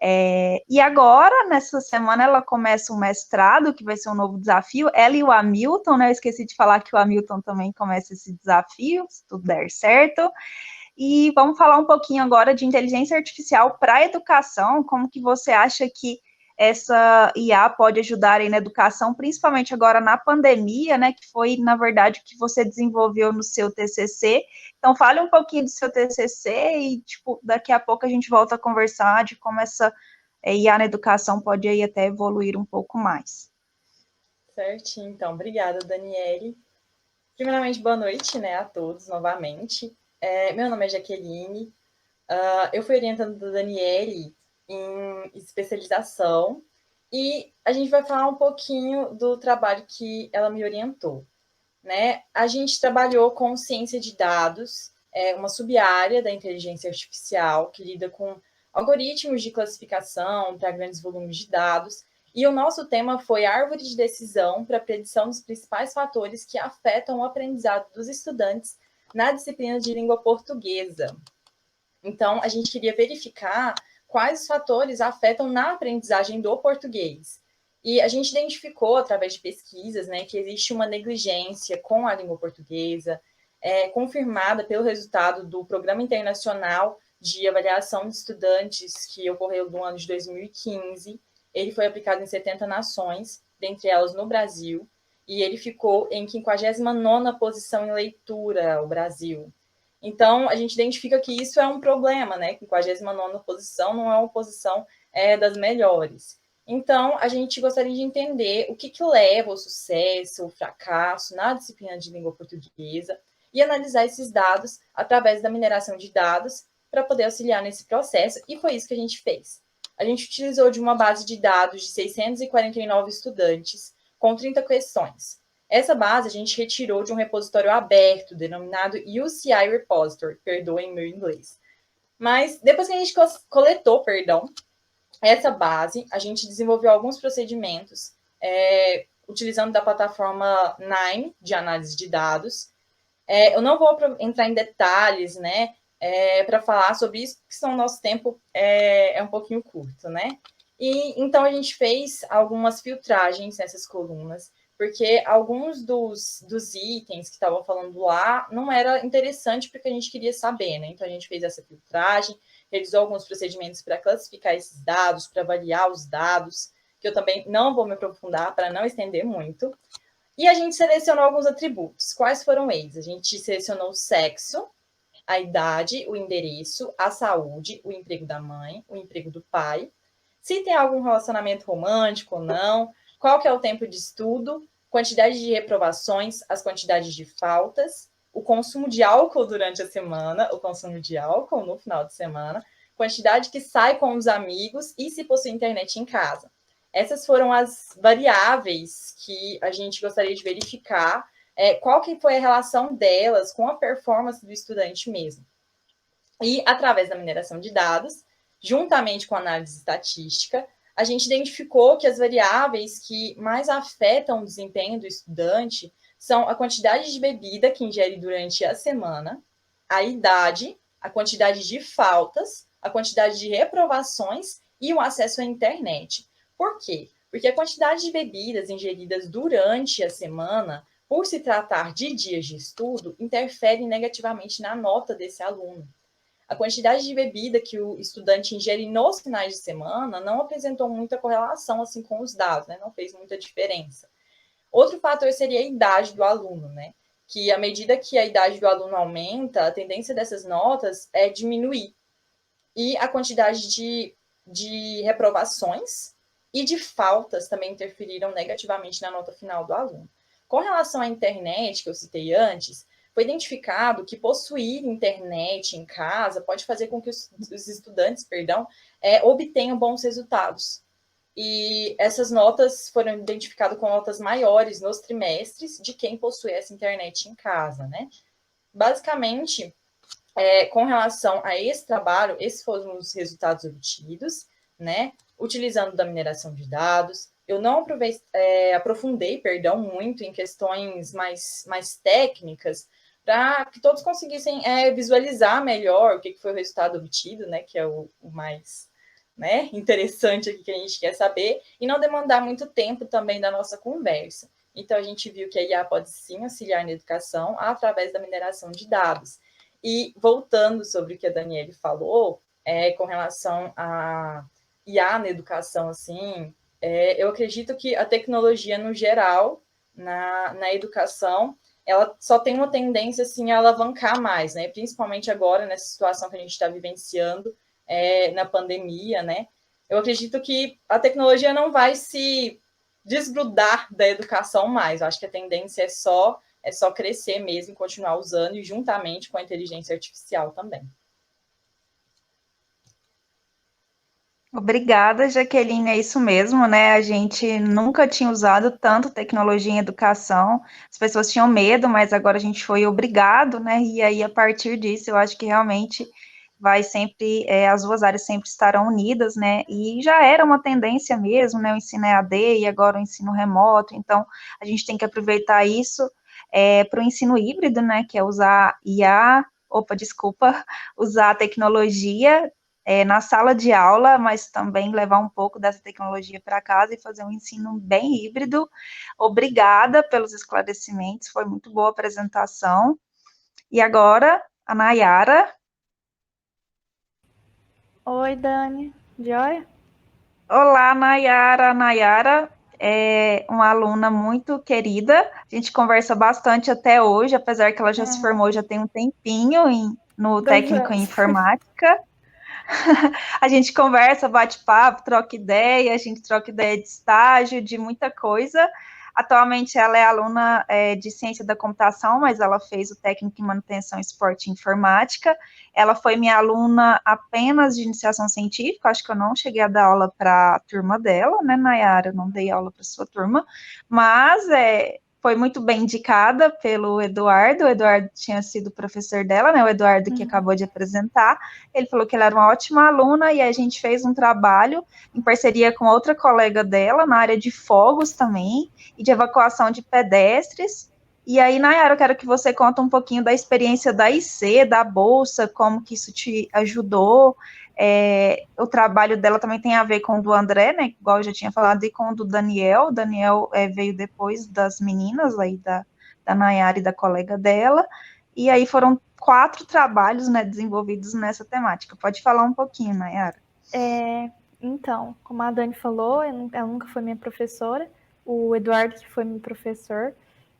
Speaker 1: e agora, nessa semana, ela começa um mestrado, que vai ser um novo desafio, ela e o Hamilton, né, eu esqueci de falar que o Hamilton também começa esse desafio, se tudo der certo. E vamos falar um pouquinho agora de inteligência artificial para a educação, como que você acha que essa IA pode ajudar aí na educação, principalmente agora na pandemia, né, que foi, na verdade, o que você desenvolveu no seu TCC. Então, fale um pouquinho do seu TCC e, tipo, daqui a pouco a gente volta a conversar de como essa IA na educação pode aí até evoluir um pouco mais.
Speaker 7: Certinho, então. Obrigada, Daniele. Primeiramente, boa noite, né, a todos, novamente. Meu nome é Jaqueline. Eu fui orientando da Daniele em especialização e a gente vai falar um pouquinho do trabalho que ela me orientou, né? A gente trabalhou com ciência de dados, uma sub-área da inteligência artificial que lida com algoritmos de classificação para grandes volumes de dados. E o nosso tema foi árvore de decisão para a predição dos principais fatores que afetam o aprendizado dos estudantes na disciplina de língua portuguesa. Então, a gente queria verificar quais os fatores afetam na aprendizagem do português. E a gente identificou, através de pesquisas, né, que existe uma negligência com a língua portuguesa, confirmada pelo resultado do Programa Internacional de Avaliação de Estudantes, que ocorreu no ano de 2015. Ele foi aplicado em 70 nações, dentre elas no Brasil, e ele ficou em 59ª posição em leitura, o Brasil. Então, a gente identifica que isso é um problema, né? 59ª posição não é uma posição das melhores. Então, a gente gostaria de entender o que leva ao sucesso, ao fracasso na disciplina de língua portuguesa e analisar esses dados através da mineração de dados para poder auxiliar nesse processo, e foi isso que a gente fez. A gente utilizou de uma base de dados de 649 estudantes com 30 questões. Essa base a gente retirou de um repositório aberto, denominado UCI Repository, perdoem meu inglês. Mas depois que a gente coletou, essa base, a gente desenvolveu alguns procedimentos utilizando da plataforma Nine de análise de dados. Eu não vou entrar em detalhes, né, para falar sobre isso, porque senão o nosso tempo é um pouquinho curto, né? E então a gente fez algumas filtragens nessas colunas, porque alguns dos itens que estavam falando lá não era interessante porque a gente queria saber, né? Então a gente fez essa filtragem, realizou alguns procedimentos para classificar esses dados, para avaliar os dados, que eu também não vou me aprofundar para não estender muito. E a gente selecionou alguns atributos. Quais foram eles? A gente selecionou o sexo, a idade, o endereço, a saúde, o emprego da mãe, o emprego do pai, se tem algum relacionamento romântico ou não, qual que é o tempo de estudo, quantidade de reprovações, as quantidades de faltas, o consumo de álcool durante a semana, o consumo de álcool no final de semana, quantidade que sai com os amigos e se possui internet em casa. Essas foram as variáveis que a gente gostaria de verificar, qual que foi a relação delas com a performance do estudante mesmo. E, através da mineração de dados, juntamente com a análise estatística, a gente identificou que as variáveis que mais afetam o desempenho do estudante são a quantidade de bebida que ingere durante a semana, a idade, a quantidade de faltas, a quantidade de reprovações e o acesso à internet. Por quê? Porque a quantidade de bebidas ingeridas durante a semana, por se tratar de dias de estudo, interfere negativamente na nota desse aluno. A quantidade de bebida que o estudante ingere nos finais de semana não apresentou muita correlação assim com os dados, né? Não fez muita diferença. Outro fator seria a idade do aluno, né? Que à medida que a idade do aluno aumenta, a tendência dessas notas é diminuir. E a quantidade de reprovações e de faltas também interferiram negativamente na nota final do aluno. Com relação à internet, que eu citei antes, foi identificado que possuir internet em casa pode fazer com que os estudantes, obtenham bons resultados. E essas notas foram identificadas com notas maiores nos trimestres de quem possui essa internet em casa, né? Basicamente, com relação a esse trabalho, esses foram os resultados obtidos, né? Utilizando da mineração de dados. Eu não aprofundei muito em questões mais técnicas, para que todos conseguissem visualizar melhor o que foi o resultado obtido, né? Que é o mais, né, interessante aqui que a gente quer saber, e não demandar muito tempo também da nossa conversa. Então, a gente viu que a IA pode sim auxiliar na educação através da mineração de dados. E voltando sobre o que a Daniele falou, com relação a IA na educação, assim, eu acredito que a tecnologia, no geral, na educação, ela só tem uma tendência, assim, a alavancar mais, né? Principalmente agora, nessa situação que a gente está vivenciando, na pandemia, né? Eu acredito que a tecnologia não vai se desgrudar da educação mais. Eu acho que a tendência é só crescer mesmo, continuar usando, e juntamente com a inteligência artificial também.
Speaker 1: Obrigada, Jaqueline, é isso mesmo, né? A gente nunca tinha usado tanto tecnologia em educação, as pessoas tinham medo, mas agora a gente foi obrigado, né? E aí, a partir disso, eu acho que realmente vai sempre, as duas áreas sempre estarão unidas, né? E já era uma tendência mesmo, né? O ensino EAD e agora o ensino remoto, então a gente tem que aproveitar isso para o ensino híbrido, né? Que é usar usar a tecnologia na sala de aula, mas também levar um pouco dessa tecnologia para casa e fazer um ensino bem híbrido. Obrigada pelos esclarecimentos, foi muito boa a apresentação. E agora, a Nayara.
Speaker 8: Oi, Dani. Joia?
Speaker 1: Olá, Nayara. Nayara é uma aluna muito querida, a gente conversa bastante até hoje, apesar que ela já se formou já tem um tempinho no
Speaker 8: 2
Speaker 1: técnico em
Speaker 8: anos.
Speaker 1: informática. A gente conversa, bate papo, troca ideia, a gente troca ideia de estágio, de muita coisa. Atualmente ela é aluna de ciência da computação, mas ela fez o técnico em manutenção, esporte e informática. Ela foi minha aluna apenas de iniciação científica, acho que eu não cheguei a dar aula para a turma dela, né, Nayara? Eu não dei aula para sua turma, mas foi muito bem indicada pelo Eduardo. O Eduardo tinha sido professor dela, né? O Eduardo que acabou de apresentar. Ele falou que ela era uma ótima aluna e a gente fez um trabalho em parceria com outra colega dela na área de fogos também e de evacuação de pedestres. E aí, Nayara, eu quero que você conte um pouquinho da experiência da IC, da Bolsa, como que isso te ajudou. O trabalho dela também tem a ver com o do André, né, igual eu já tinha falado, e com o do Daniel. O Daniel veio depois das meninas, aí da Nayara e da colega dela, e aí foram 4 trabalhos, né, desenvolvidos nessa temática. Pode falar um pouquinho, Nayara?
Speaker 8: Então, como a Dani falou, ela nunca foi minha professora, o Eduardo que foi meu professor,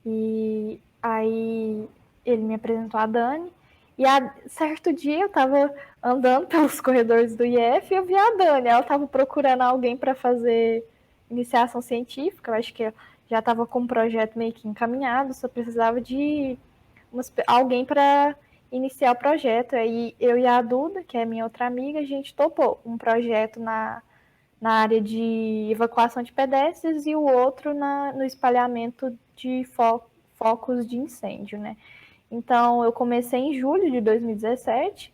Speaker 8: e aí ele me apresentou a Dani, e certo dia eu estava andando pelos corredores do IF e eu vi a Dani, ela estava procurando alguém para fazer iniciação científica, eu acho que já estava com um projeto meio que encaminhado, só precisava de alguém para iniciar o projeto. Aí eu e a Duda, que é minha outra amiga, a gente topou um projeto na área de evacuação de pedestres e o outro no espalhamento de focos de incêndio, né? Então, eu comecei em julho de 2017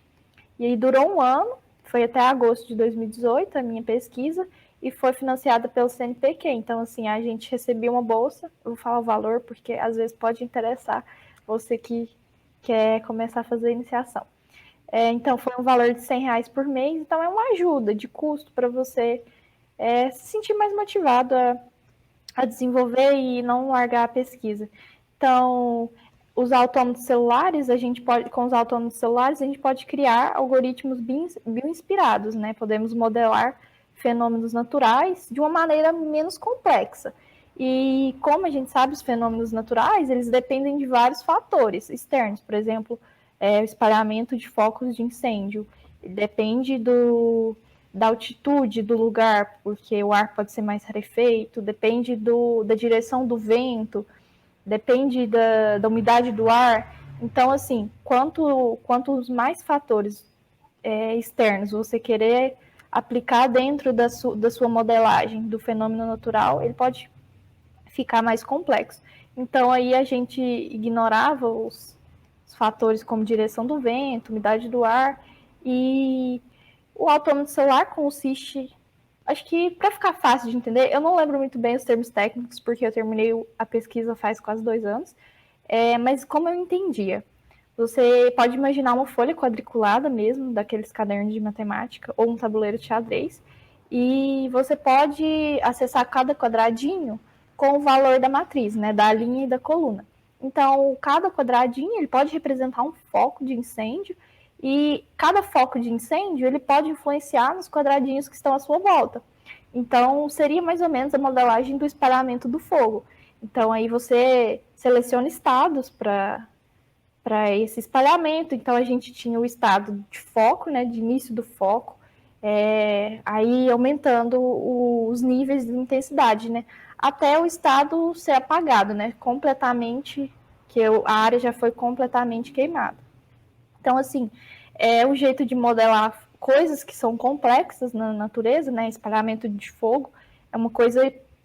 Speaker 8: e aí durou um ano, foi até agosto de 2018 a minha pesquisa e foi financiada pelo CNPq. Então, assim, a gente recebia uma bolsa, eu vou falar o valor porque às vezes pode interessar você que quer começar a fazer a iniciação. Então, foi um valor de R$100 por mês, então é uma ajuda de custo para você se sentir mais motivado a desenvolver e não largar a pesquisa. Então, os autômatos celulares, com os autômatos celulares, a gente pode criar algoritmos bioinspirados, né? Podemos modelar fenômenos naturais de uma maneira menos complexa. E como a gente sabe, os fenômenos naturais, eles dependem de vários fatores externos, por exemplo, o espalhamento de focos de incêndio, depende da altitude do lugar, porque o ar pode ser mais rarefeito, depende da direção do vento, depende da umidade do ar. Então, assim, quantos mais fatores externos você querer aplicar dentro da sua modelagem do fenômeno natural, ele pode ficar mais complexo. Então, aí a gente ignorava os fatores como direção do vento, umidade do ar, e o autômato celular consiste, acho que para ficar fácil de entender, eu não lembro muito bem os termos técnicos, porque eu terminei a pesquisa faz quase 2 anos, mas como eu entendia, você pode imaginar uma folha quadriculada mesmo, daqueles cadernos de matemática, ou um tabuleiro de xadrez, e você pode acessar cada quadradinho com o valor da matriz, né, da linha e da coluna. Então, cada quadradinho ele pode representar um foco de incêndio e cada foco de incêndio ele pode influenciar nos quadradinhos que estão à sua volta. Então, seria mais ou menos a modelagem do espalhamento do fogo. Então, aí você seleciona estados para esse espalhamento. Então, a gente tinha o estado de foco, né, de início do foco, aí aumentando os níveis de intensidade, né, até o estado ser apagado, né, completamente, que a área já foi completamente queimada. Então, assim, é um jeito de modelar coisas que são complexas na natureza, né, espalhamento de fogo,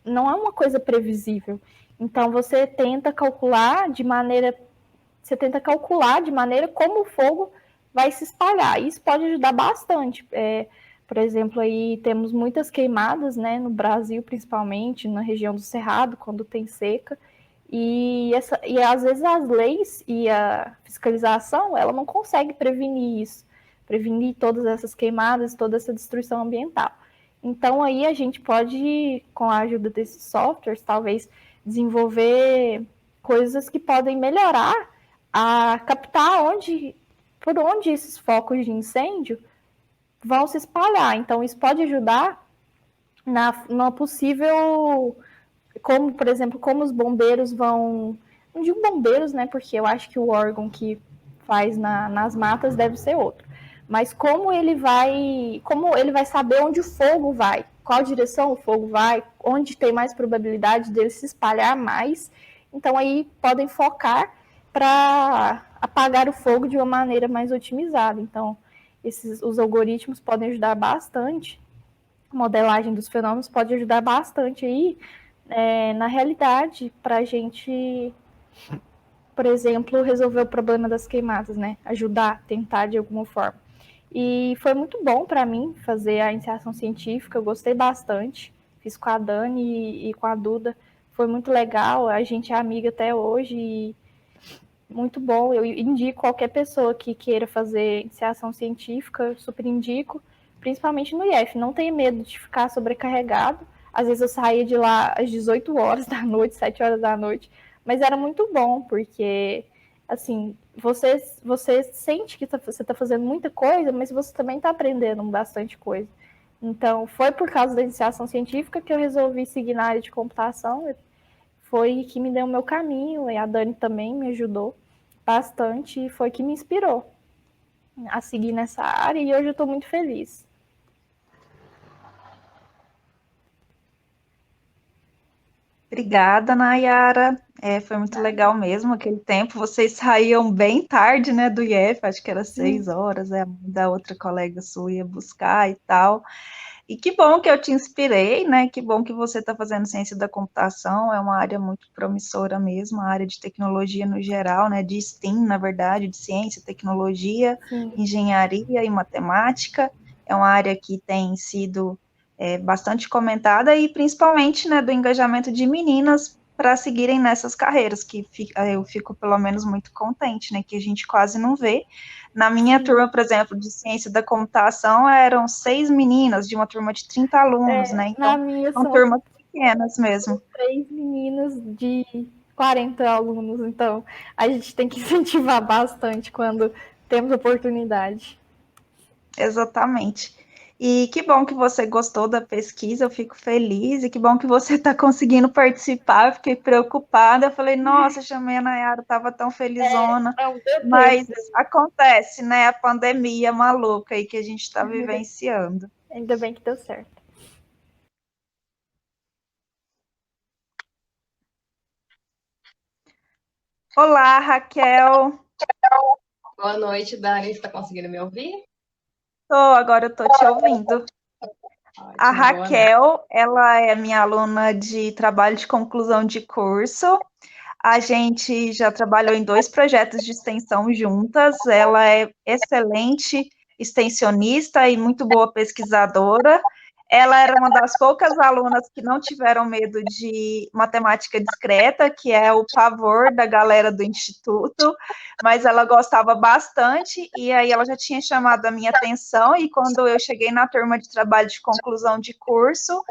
Speaker 8: não é uma coisa previsível. Então, você tenta calcular de maneira como o fogo vai se espalhar. Isso pode ajudar bastante. Por exemplo, aí temos muitas queimadas, né, no Brasil, principalmente, na região do Cerrado, quando tem seca, e às vezes as leis e a fiscalização, ela não consegue prevenir isso, prevenir todas essas queimadas, toda essa destruição ambiental. Então, aí a gente pode, com a ajuda desses softwares, talvez desenvolver coisas que podem melhorar a captar por onde esses focos de incêndio vão se espalhar. Então, isso pode ajudar na possível, como, por exemplo, como os bombeiros vão... Não digo bombeiros, né, porque eu acho que o órgão que faz nas matas deve ser outro. Mas como ele vai saber onde o fogo vai, qual direção o fogo vai, onde tem mais probabilidade dele se espalhar mais. Então, aí podem focar para apagar o fogo de uma maneira mais otimizada. Então, os algoritmos podem ajudar bastante, a modelagem dos fenômenos pode ajudar bastante aí, na realidade, para a gente, por exemplo, resolver o problema das queimadas, né? Ajudar, tentar de alguma forma. E foi muito bom para mim fazer a iniciação científica, eu gostei bastante, fiz com a Dani e com a Duda, foi muito legal, a gente é amiga até hoje e muito bom. Eu indico qualquer pessoa que queira fazer iniciação científica, eu super indico, principalmente no IF. Não tenha medo de ficar sobrecarregado. Às vezes eu saía de lá às 18 horas da noite, 7 horas da noite, mas era muito bom, porque, assim, você sente que você está fazendo muita coisa, mas você também está aprendendo bastante coisa. Então, foi por causa da iniciação científica que eu resolvi seguir na área de computação, foi que me deu o meu caminho, e a Dani também me ajudou bastante, e foi que me inspirou a seguir nessa área, e hoje eu estou muito feliz.
Speaker 1: Obrigada, Nayara. Foi muito legal mesmo aquele tempo. Vocês saíam bem tarde, né, do IF, acho que era 6 horas, a mãe da outra colega sua ia buscar e tal. E que bom que eu te inspirei, né? Que bom que você está fazendo ciência da computação, é uma área muito promissora mesmo, a área de tecnologia no geral, né? De STEAM, na verdade, de ciência, tecnologia, engenharia e matemática. É uma área que tem sido bastante comentada e principalmente, né, do engajamento de meninas para seguirem nessas carreiras, que eu fico pelo menos muito contente, né? Que a gente quase não vê. Na minha turma, por exemplo, de ciência da computação, eram 6 meninas, de uma turma de 30 alunos, né? Então,
Speaker 8: na minha
Speaker 1: são turmas pequenas mesmo.
Speaker 8: 3 meninas de 40 alunos, então a gente tem que incentivar bastante quando temos oportunidade.
Speaker 1: Exatamente. E que bom que você gostou da pesquisa, eu fico feliz, e que bom que você está conseguindo participar, eu fiquei preocupada, eu falei, nossa, chamei a Nayara, estava tão felizona, mas acontece, né, a pandemia maluca aí que a gente está vivenciando.
Speaker 8: Ainda bem que deu certo.
Speaker 1: Olá, Raquel.
Speaker 9: Boa noite, Dani, você está conseguindo me ouvir?
Speaker 1: Agora eu estou te ouvindo. A Raquel, ela é minha aluna de trabalho de conclusão de curso. A gente já trabalhou em 2 projetos de extensão juntas. Ela é excelente extensionista e muito boa pesquisadora. Ela era uma das poucas alunas que não tiveram medo de matemática discreta, que é o pavor da galera do instituto, mas ela gostava bastante, e aí ela já tinha chamado a minha atenção, e quando eu cheguei na turma de trabalho de conclusão de curso,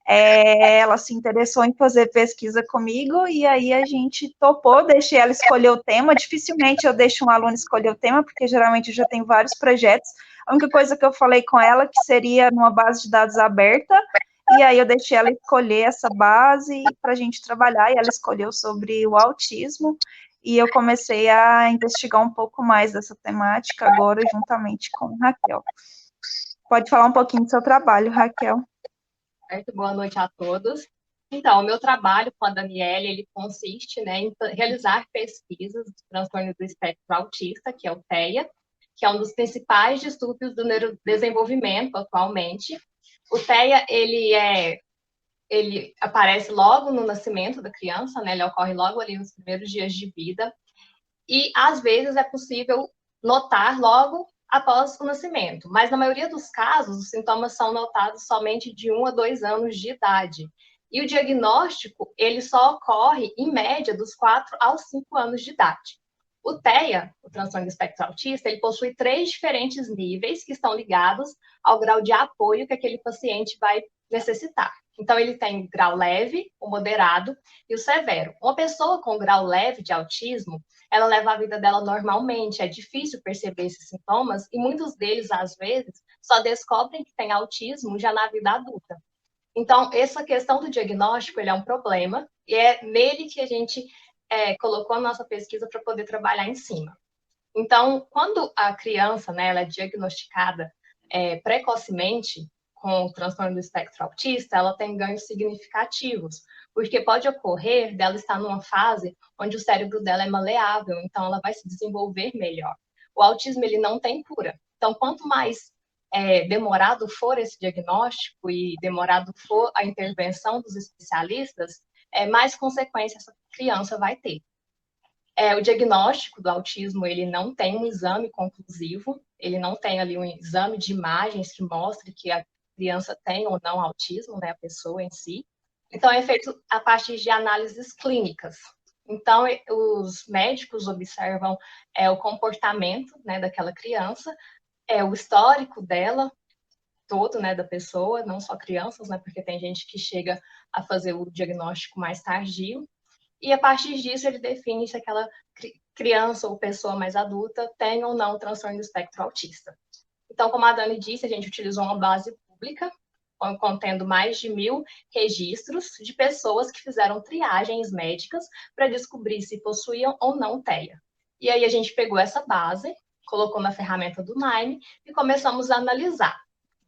Speaker 1: ela se interessou em fazer pesquisa comigo, e aí a gente topou, deixei ela escolher o tema. Dificilmente eu deixo um aluno escolher o tema, porque geralmente eu já tenho vários projetos. A única coisa que eu falei com ela que seria numa base de dados aberta, e aí eu deixei ela escolher essa base para a gente trabalhar, e ela escolheu sobre o autismo, e eu comecei a investigar um pouco mais dessa temática agora, juntamente com Raquel. Pode falar um pouquinho do seu trabalho, Raquel.
Speaker 9: Certo? Boa noite a todos. Então, o meu trabalho com a Daniele, ele consiste, né, em realizar pesquisas do transtorno do espectro autista, que é o TEA, que é um dos principais distúrbios do neurodesenvolvimento atualmente. O TEA, ele aparece logo no nascimento da criança, né, ele ocorre logo ali nos primeiros dias de vida, e às vezes é possível notar logo após o nascimento, mas na maioria dos casos, os sintomas são notados somente de 1 a 2 anos de idade. E o diagnóstico, ele só ocorre, em média, dos 4 aos 5 anos de idade. O TEA, o transtorno do espectro autista, ele possui 3 diferentes níveis que estão ligados ao grau de apoio que aquele paciente vai necessitar. Então, ele tem o grau leve, o moderado e o severo. Uma pessoa com grau leve de autismo, ela leva a vida dela normalmente, é difícil perceber esses sintomas e muitos deles, às vezes, só descobrem que tem autismo já na vida adulta. Então, essa questão do diagnóstico, ele é um problema e é nele que a gente colocou a nossa pesquisa para poder trabalhar em cima. Então, quando a criança, né, ela é diagnosticada precocemente com o transtorno do espectro autista, ela tem ganhos significativos, porque pode ocorrer dela estar numa fase onde o cérebro dela é maleável, então ela vai se desenvolver melhor. O autismo, ele não tem cura. Então, quanto mais demorado for esse diagnóstico e demorado for a intervenção dos especialistas, mais consequências essa criança vai ter. O diagnóstico do autismo, ele não tem um exame conclusivo, ele não tem ali um exame de imagens que mostre que a criança tem ou não autismo, né, a pessoa em si. Então, é feito a partir de análises clínicas. Então, os médicos observam o comportamento, né, daquela criança, o histórico dela todo, né, da pessoa, não só crianças, né, porque tem gente que chega a fazer o diagnóstico mais tardio, e a partir disso ele define se aquela criança ou pessoa mais adulta tem ou não transtorno do espectro autista. Então, como a Dani disse, a gente utilizou uma base pública, contendo mais de 1.000 registros de pessoas que fizeram triagens médicas para descobrir se possuíam ou não TEA. E aí a gente pegou essa base, colocou na ferramenta do Nime e começamos a analisar.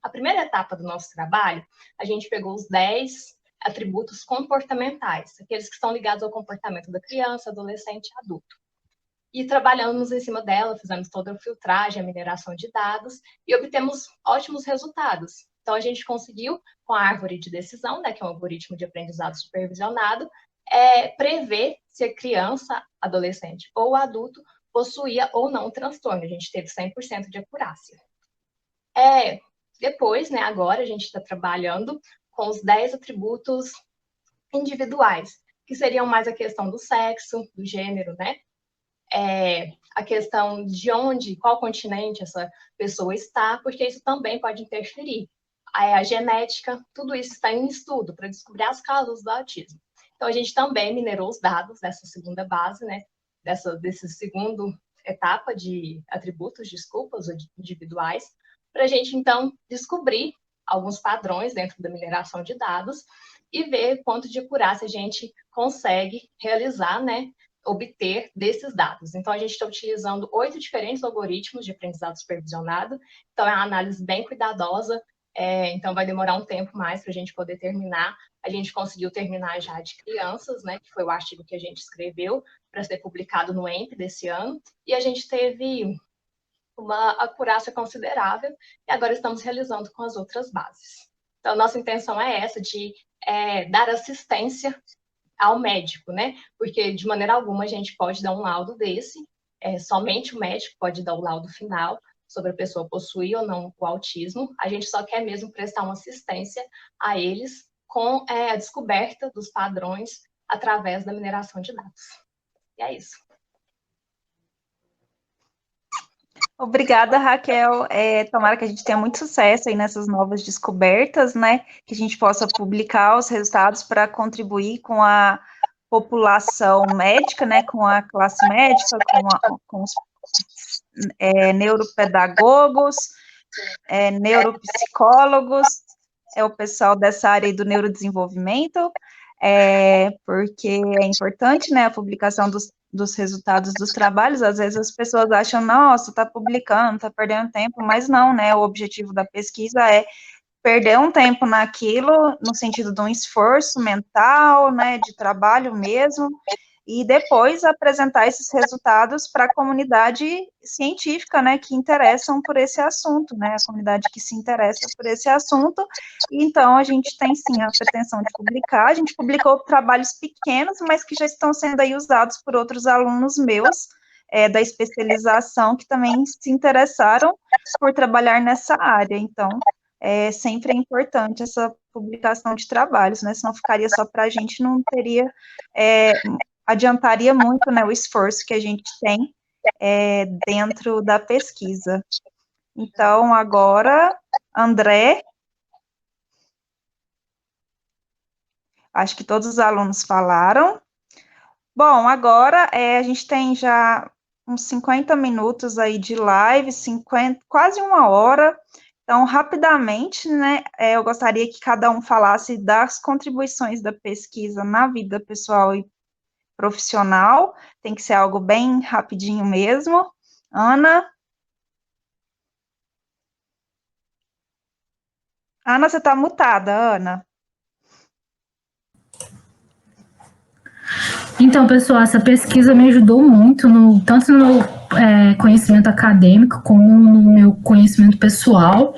Speaker 9: A primeira etapa do nosso trabalho, a gente pegou os 10 atributos comportamentais, aqueles que estão ligados ao comportamento da criança, adolescente e adulto. E trabalhamos em cima dela, fizemos toda a filtragem, a mineração de dados e obtemos ótimos resultados. Então, a gente conseguiu, com a árvore de decisão, né, que é um algoritmo de aprendizado supervisionado, prever se a criança, adolescente ou adulto possuía ou não o transtorno. A gente teve 100% de acurácia. Depois, né, agora a gente está trabalhando com os 10 atributos individuais, que seriam mais a questão do sexo, do gênero, né? A questão de onde, qual continente essa pessoa está, porque isso também pode interferir. A genética, tudo isso está em estudo para descobrir as causas do autismo. Então, a gente também minerou os dados dessa segunda base, né? Desse segundo etapa de atributos, desculpas, individuais, para a gente, então, descobrir alguns padrões dentro da mineração de dados e ver quanto de acurácia a gente consegue realizar, né, obter desses dados. Então, a gente está utilizando 8 diferentes algoritmos de aprendizado supervisionado, então é uma análise bem cuidadosa, então vai demorar um tempo mais para a gente poder terminar. A gente conseguiu terminar já de crianças, né, que foi o artigo que a gente escreveu para ser publicado no EMP desse ano, e a gente teve uma acurácia considerável, e agora estamos realizando com as outras bases. Então, nossa intenção é essa, de dar assistência ao médico, né? Porque, de maneira alguma, a gente pode dar um laudo desse, somente o médico pode dar o laudo final sobre a pessoa possuir ou não o autismo, a gente só quer mesmo prestar uma assistência a eles com a descoberta dos padrões através da mineração de dados. E é isso.
Speaker 1: Obrigada, Raquel. Tomara que a gente tenha muito sucesso aí nessas novas descobertas, né? Que a gente possa publicar os resultados para contribuir com a população médica, né? Com a classe médica, com os neuropedagogos, neuropsicólogos, o pessoal dessa área aí do neurodesenvolvimento, porque é importante, né, a publicação dos resultados dos trabalhos. Às vezes as pessoas acham, nossa, está publicando, está perdendo tempo, mas não, né, o objetivo da pesquisa é perder um tempo naquilo, no sentido de um esforço mental, né, de trabalho mesmo, e depois apresentar esses resultados para a comunidade científica, né, que interessam por esse assunto, né, a comunidade que se interessa por esse assunto. Então a gente tem sim a pretensão de publicar. A gente publicou trabalhos pequenos, mas que já estão sendo aí usados por outros alunos meus da especialização que também se interessaram por trabalhar nessa área. Então sempre é importante essa publicação de trabalhos, né? Senão ficaria só para a gente, não teria, adiantaria muito, né, o esforço que a gente tem dentro da pesquisa. Então, agora, André, acho que todos os alunos falaram. Bom, agora a gente tem já uns 50 minutos aí de live, quase uma hora. Então, rapidamente, né, eu gostaria que cada um falasse das contribuições da pesquisa na vida pessoal e profissional. Tem que ser algo bem rapidinho mesmo. Ana? Ana, você está mutada, Ana.
Speaker 2: Então, pessoal, essa pesquisa me ajudou muito, tanto no meu conhecimento acadêmico, como no meu conhecimento pessoal.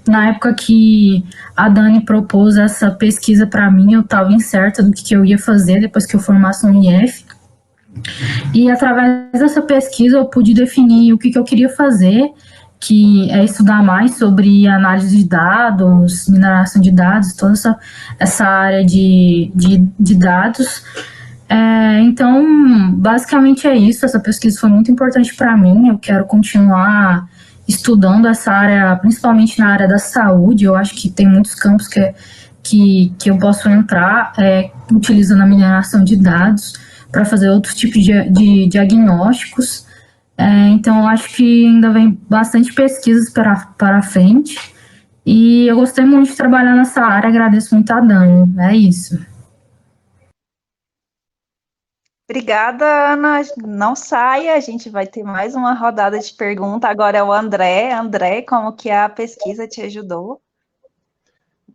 Speaker 2: Na época que a Dani propôs essa pesquisa para mim, eu estava incerta do que eu ia fazer depois que eu formasse no IF. E através dessa pesquisa eu pude definir o que eu queria fazer, que é estudar mais sobre análise de dados, mineração de dados, toda essa área de dados. Então, basicamente é isso. Essa pesquisa foi muito importante para mim. Eu quero continuar estudando essa área, principalmente na área da saúde. Eu acho que tem muitos campos que eu posso entrar utilizando a mineração de dados para fazer outros tipos de diagnósticos. Então, acho que ainda vem bastante pesquisas para frente. E eu gostei muito de trabalhar nessa área, agradeço muito a Dani. É isso.
Speaker 1: Obrigada, Ana. Não saia, a gente vai ter mais uma rodada de pergunta. Agora é o André. André, como que a pesquisa te ajudou?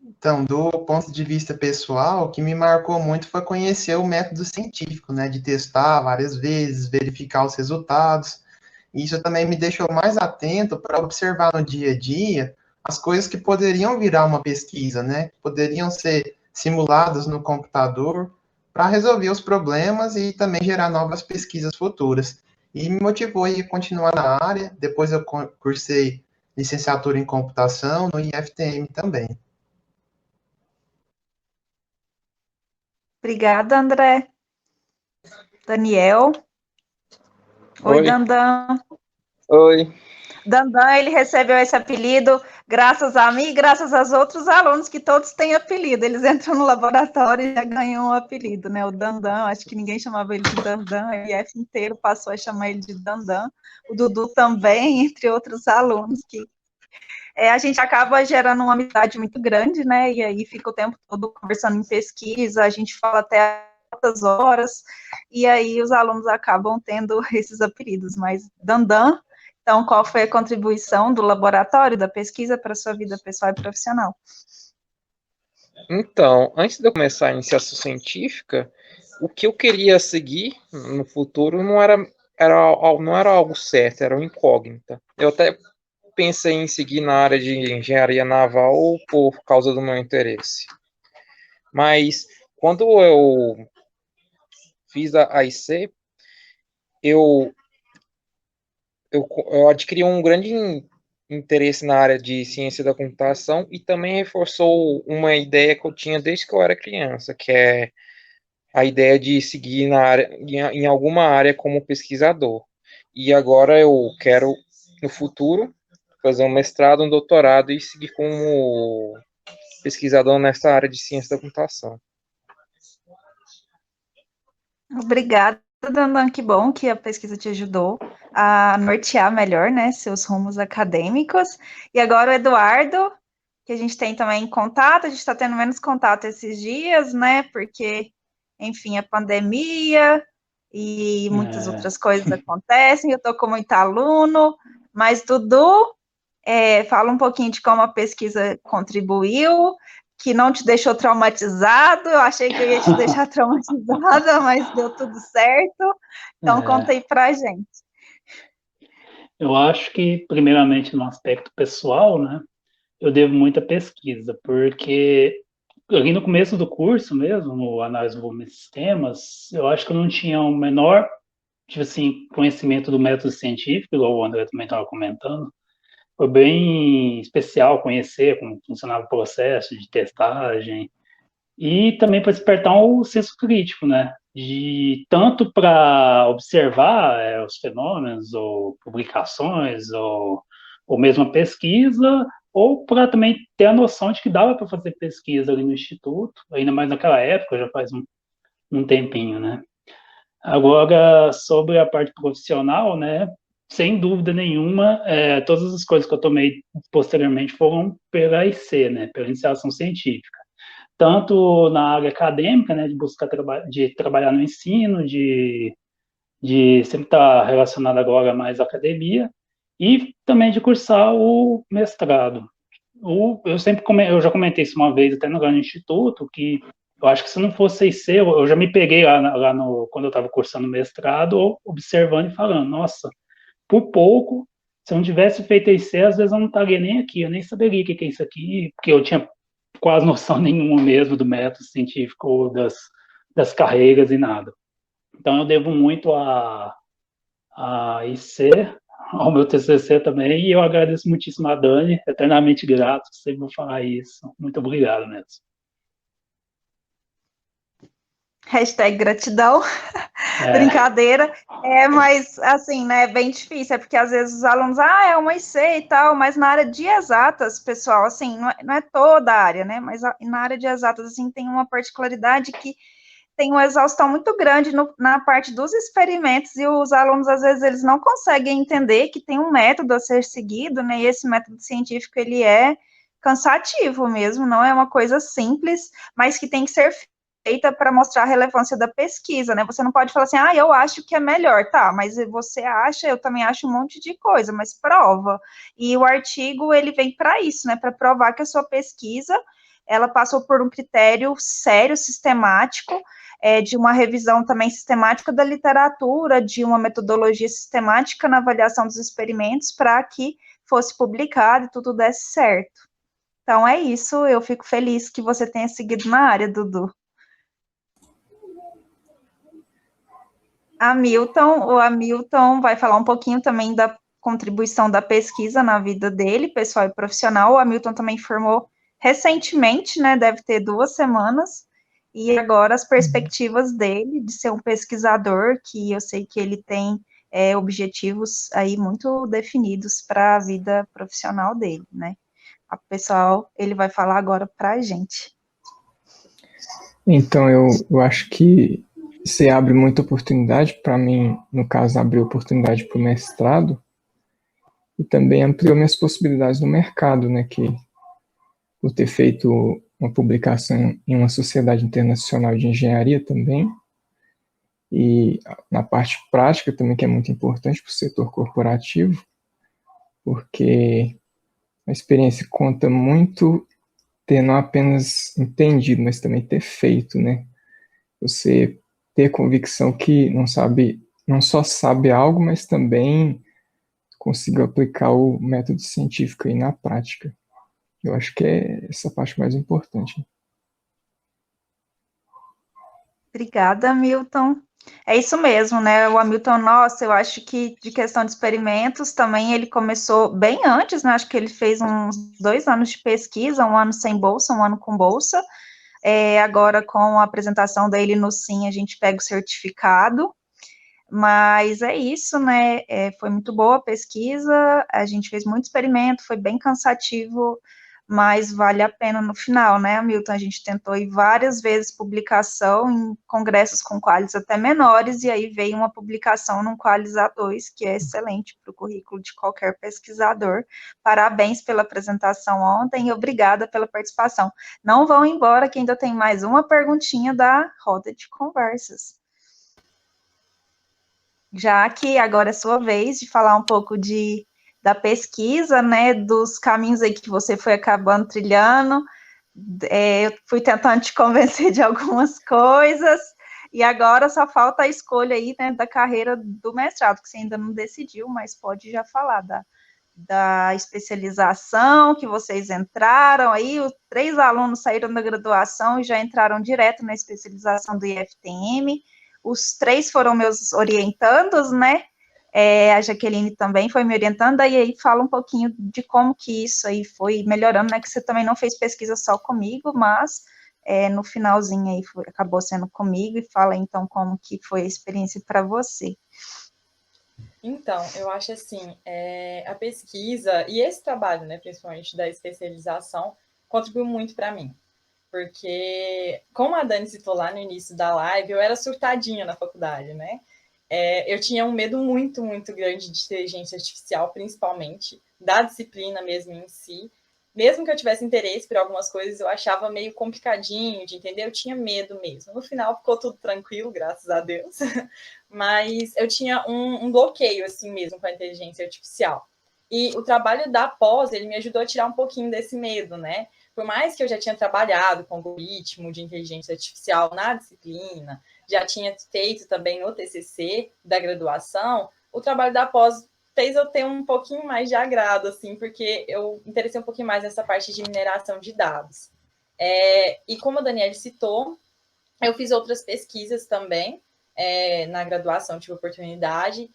Speaker 3: Então, do ponto de vista pessoal, o que me marcou muito foi conhecer o método científico, né, de testar várias vezes, verificar os resultados. Isso também me deixou mais atento para observar no dia a dia as coisas que poderiam virar uma pesquisa, né, poderiam ser simuladas no computador para resolver os problemas e também gerar novas pesquisas futuras. E me motivou a continuar na área. Depois eu cursei licenciatura em computação no IFTM também.
Speaker 1: Obrigada, André. Daniel. Oi, Dandan.
Speaker 4: Oi.
Speaker 1: Dandan, ele recebeu esse apelido graças a mim e graças aos outros alunos, que todos têm apelido. Eles entram no laboratório e já ganham um apelido, né? O Dandan, acho que ninguém chamava ele de Dandan, o IF inteiro passou a chamar ele de Dandan. O Dudu também, entre outros alunos, que a gente acaba gerando uma amizade muito grande, né? E aí fica o tempo todo conversando em pesquisa, a gente fala até altas horas, e aí os alunos acabam tendo esses apelidos. Mas Dandan, então, qual foi a contribuição do laboratório, da pesquisa, para a sua vida pessoal e profissional?
Speaker 4: Então, antes de eu começar a iniciação científica, o que eu queria seguir no futuro não era algo certo, era uma incógnita. Eu até pensei em seguir na área de engenharia naval por causa do meu interesse. Mas, quando eu fiz a IC, eu adquiri um grande interesse na área de ciência da computação e também reforçou uma ideia que eu tinha desde que eu era criança, que é a ideia de seguir na área, em alguma área como pesquisador. e agora eu quero, no futuro, fazer um mestrado, um doutorado e seguir como pesquisador nessa área de ciência da computação.
Speaker 1: Obrigada, Dandan, que bom que a pesquisa te ajudou a nortear melhor, né, seus rumos acadêmicos. E agora o Eduardo, que a gente tem também contato, a gente está tendo menos contato esses dias, né, porque, enfim, a pandemia e muitas outras coisas acontecem, eu estou com muito aluno, mas Dudu, fala um pouquinho de como a pesquisa contribuiu, que não te deixou traumatizado, eu achei que eu ia te deixar traumatizada, mas deu tudo certo, então conta aí pra gente.
Speaker 5: Eu acho que, primeiramente, no aspecto pessoal, né, eu devo muita pesquisa, porque ali no começo do curso mesmo, no análise de volume de sistemas, eu acho que eu não tinha o menor, tipo assim, conhecimento do método científico, igual o André também estava comentando. Foi bem especial conhecer como funcionava o processo de testagem e também para despertar um senso crítico, né? De tanto para observar os fenômenos ou publicações ou mesmo a pesquisa, ou para também ter a noção de que dava para fazer pesquisa ali no instituto, ainda mais naquela época, já faz um tempinho, né? Agora, sobre a parte profissional, né? Sem dúvida nenhuma, todas as coisas que eu tomei posteriormente foram pela IC, né? Pela iniciação científica. Tanto na área acadêmica, né? De buscar de trabalhar no ensino, de sempre estar relacionado agora mais à academia, e também de cursar o mestrado. Eu já comentei isso uma vez até no instituto, que eu acho que se não fosse IC, eu já me peguei quando eu estava cursando mestrado, observando e falando, nossa, por pouco, se eu não tivesse feito IC, às vezes eu não estaria nem aqui, eu nem saberia o que é isso aqui, porque eu tinha quase noção nenhuma mesmo do método científico, das carreiras e nada. Então eu devo muito a IC, ao meu TCC também, e eu agradeço muitíssimo a Dani, eternamente grato, sempre vou falar isso. Muito obrigado mesmo.
Speaker 1: Hashtag gratidão, brincadeira, mas assim, né, é bem difícil, é porque às vezes os alunos, é uma IC e tal, mas na área de exatas, pessoal, assim, não é toda a área, né, mas na área de exatas, assim, tem uma particularidade que tem uma exaustão muito grande na parte dos experimentos, e os alunos, às vezes, eles não conseguem entender que tem um método a ser seguido, né, e esse método científico, ele é cansativo mesmo, não é uma coisa simples, mas que tem que ser feita para mostrar a relevância da pesquisa, né, você não pode falar assim, eu acho que é melhor, tá, mas você acha, eu também acho um monte de coisa, mas prova, e o artigo, ele vem para isso, né, para provar que a sua pesquisa, ela passou por um critério sério, sistemático, de uma revisão também sistemática da literatura, de uma metodologia sistemática na avaliação dos experimentos, para que fosse publicado e tudo desse certo. Então, é isso, eu fico feliz que você tenha seguido na área, Dudu. O Hamilton vai falar um pouquinho também da contribuição da pesquisa na vida dele, pessoal e profissional. O Hamilton também formou recentemente, né, deve ter 2 semanas, e agora as perspectivas dele de ser um pesquisador, que eu sei que ele tem objetivos aí muito definidos para a vida profissional dele, né? O pessoal, ele vai falar agora para a gente.
Speaker 6: Então, eu acho que você abre muita oportunidade, para mim, no caso, abriu oportunidade para o mestrado, e também ampliou minhas possibilidades no mercado, né, que por ter feito uma publicação em uma sociedade internacional de engenharia também, e na parte prática também, que é muito importante para o setor corporativo, porque a experiência conta muito ter não apenas entendido, mas também ter feito, né? Você ter convicção que não só sabe algo, mas também conseguiu aplicar o método científico aí na prática. Eu acho que é essa parte mais importante.
Speaker 1: Obrigada, Hamilton. É isso mesmo, né? O Hamilton, nossa, eu acho que de questão de experimentos também ele começou bem antes, né? Acho que ele fez uns 2 anos de pesquisa, 1 ano sem bolsa, 1 ano com bolsa. Agora, com a apresentação dele no SIM, a gente pega o certificado. Mas é isso, né? Foi muito boa a pesquisa, a gente fez muito experimento, foi bem cansativo, mas vale a pena no final, né, Hamilton? A gente tentou ir várias vezes publicação em congressos com qualis até menores, e aí veio uma publicação num qualis A2, que é excelente para o currículo de qualquer pesquisador. Parabéns pela apresentação ontem e obrigada pela participação. Não vão embora, que ainda tem mais uma perguntinha da roda de conversas. Já que agora é sua vez de falar um pouco da pesquisa, né, dos caminhos aí que você foi acabando trilhando, eu fui tentando te convencer de algumas coisas, e agora só falta a escolha aí, né, da carreira do mestrado, que você ainda não decidiu, mas pode já falar da especialização que vocês entraram aí, os 3 alunos saíram da graduação e já entraram direto na especialização do IFTM, os 3 foram meus orientandos, né, a Jaqueline também foi me orientando, e aí fala um pouquinho de como que isso aí foi melhorando, né, que você também não fez pesquisa só comigo, mas no finalzinho aí acabou sendo comigo, e fala então como que foi a experiência para você.
Speaker 7: Então, eu acho assim, a pesquisa e esse trabalho, né, principalmente da especialização, contribuiu muito para mim. Porque, como a Dani citou lá no início da live, eu era surtadinha na faculdade, né? Eu tinha um medo muito, muito grande de inteligência artificial, principalmente, da disciplina mesmo em si. Mesmo que eu tivesse interesse por algumas coisas, eu achava meio complicadinho de entender, eu tinha medo mesmo. No final ficou tudo tranquilo, graças a Deus. Mas eu tinha um bloqueio, assim mesmo, com a inteligência artificial. E o trabalho da pós, ele me ajudou a tirar um pouquinho desse medo, né? Por mais que eu já tinha trabalhado com algoritmo de inteligência artificial na disciplina, já tinha feito também no TCC da graduação, o trabalho da pós fez eu ter um pouquinho mais de agrado, assim, porque eu interessei um pouquinho mais nessa parte de mineração de dados. E como a Daniela citou, eu fiz outras pesquisas também, na graduação tive oportunidade,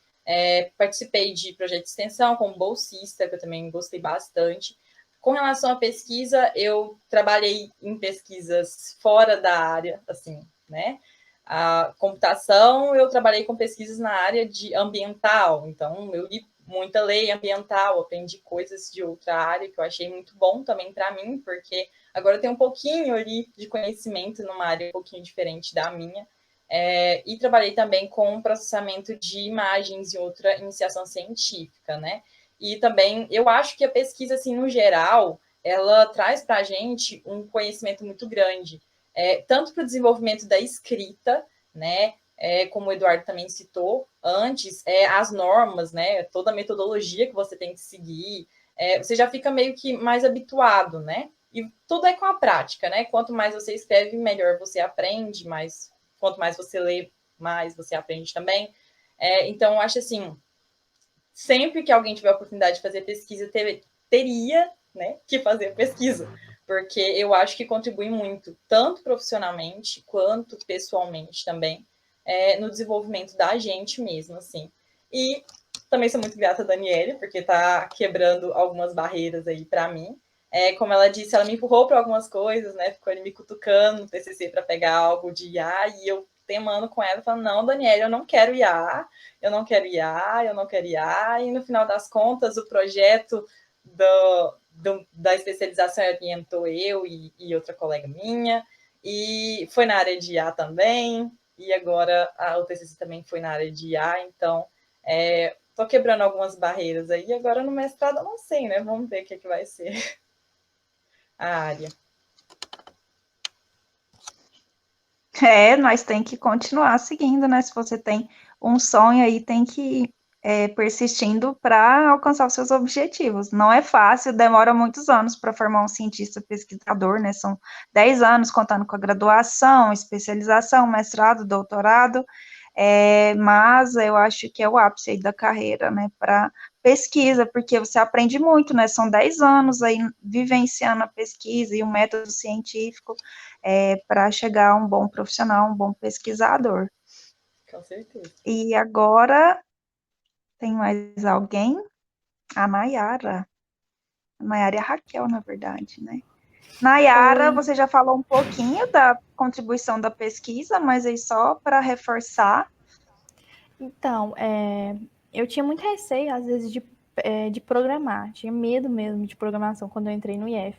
Speaker 7: participei de projeto de extensão como bolsista, que eu também gostei bastante. Com relação à pesquisa, eu trabalhei em pesquisas fora da área, assim, né? A computação, eu trabalhei com pesquisas na área de ambiental, então eu li muita lei ambiental, aprendi coisas de outra área que eu achei muito bom também para mim, porque agora eu tenho um pouquinho ali de conhecimento numa área um pouquinho diferente da minha. E trabalhei também com processamento de imagens e outra iniciação científica, né? E também, eu acho que a pesquisa, assim, no geral, ela traz para a gente um conhecimento muito grande, tanto para o desenvolvimento da escrita, né? Como o Eduardo também citou antes, as normas, né? Toda a metodologia que você tem que seguir, você já fica meio que mais habituado, né? E tudo é com a prática, né? Quanto mais você escreve, melhor você aprende, quanto mais você lê, mais você aprende também. Então, eu acho assim, sempre que alguém tiver a oportunidade de fazer pesquisa, teria, né, que fazer pesquisa, porque eu acho que contribui muito, tanto profissionalmente quanto pessoalmente também, no desenvolvimento da gente mesmo, assim. E também sou muito grata a Daniele, porque está quebrando algumas barreiras aí para mim. Como ela disse, ela me empurrou para algumas coisas, né? Ficou ali me cutucando no TCC para pegar algo de IA, e eu temando com ela, falando, não, Daniele, eu não quero IA, eu não quero IA, eu não quero IA, e no final das contas, o projeto da especialização orientou eu e outra colega minha, e foi na área de IA também, e agora o TCC também foi na área de IA, então tô quebrando algumas barreiras aí, agora no mestrado eu não sei, né? Vamos ver o que vai ser a área.
Speaker 1: Nós tem que continuar seguindo, né? Se você tem um sonho aí, tem que ir persistindo para alcançar os seus objetivos. Não é fácil, demora muitos anos para formar um cientista pesquisador, né? São 10 anos contando com a graduação, especialização, mestrado, doutorado, mas eu acho que é o ápice aí da carreira, né? Para pesquisa, porque você aprende muito, né? São 10 anos aí vivenciando a pesquisa e o método científico, para chegar a um bom profissional, um bom pesquisador.
Speaker 7: Com certeza.
Speaker 1: E agora, tem mais alguém? A Nayara. A Nayara e a Raquel, na verdade, né? Nayara, você já falou um pouquinho da contribuição da pesquisa, mas aí só para reforçar.
Speaker 8: Então, eu tinha muito receio, às vezes, de programar. Tinha medo mesmo de programação quando eu entrei no IF.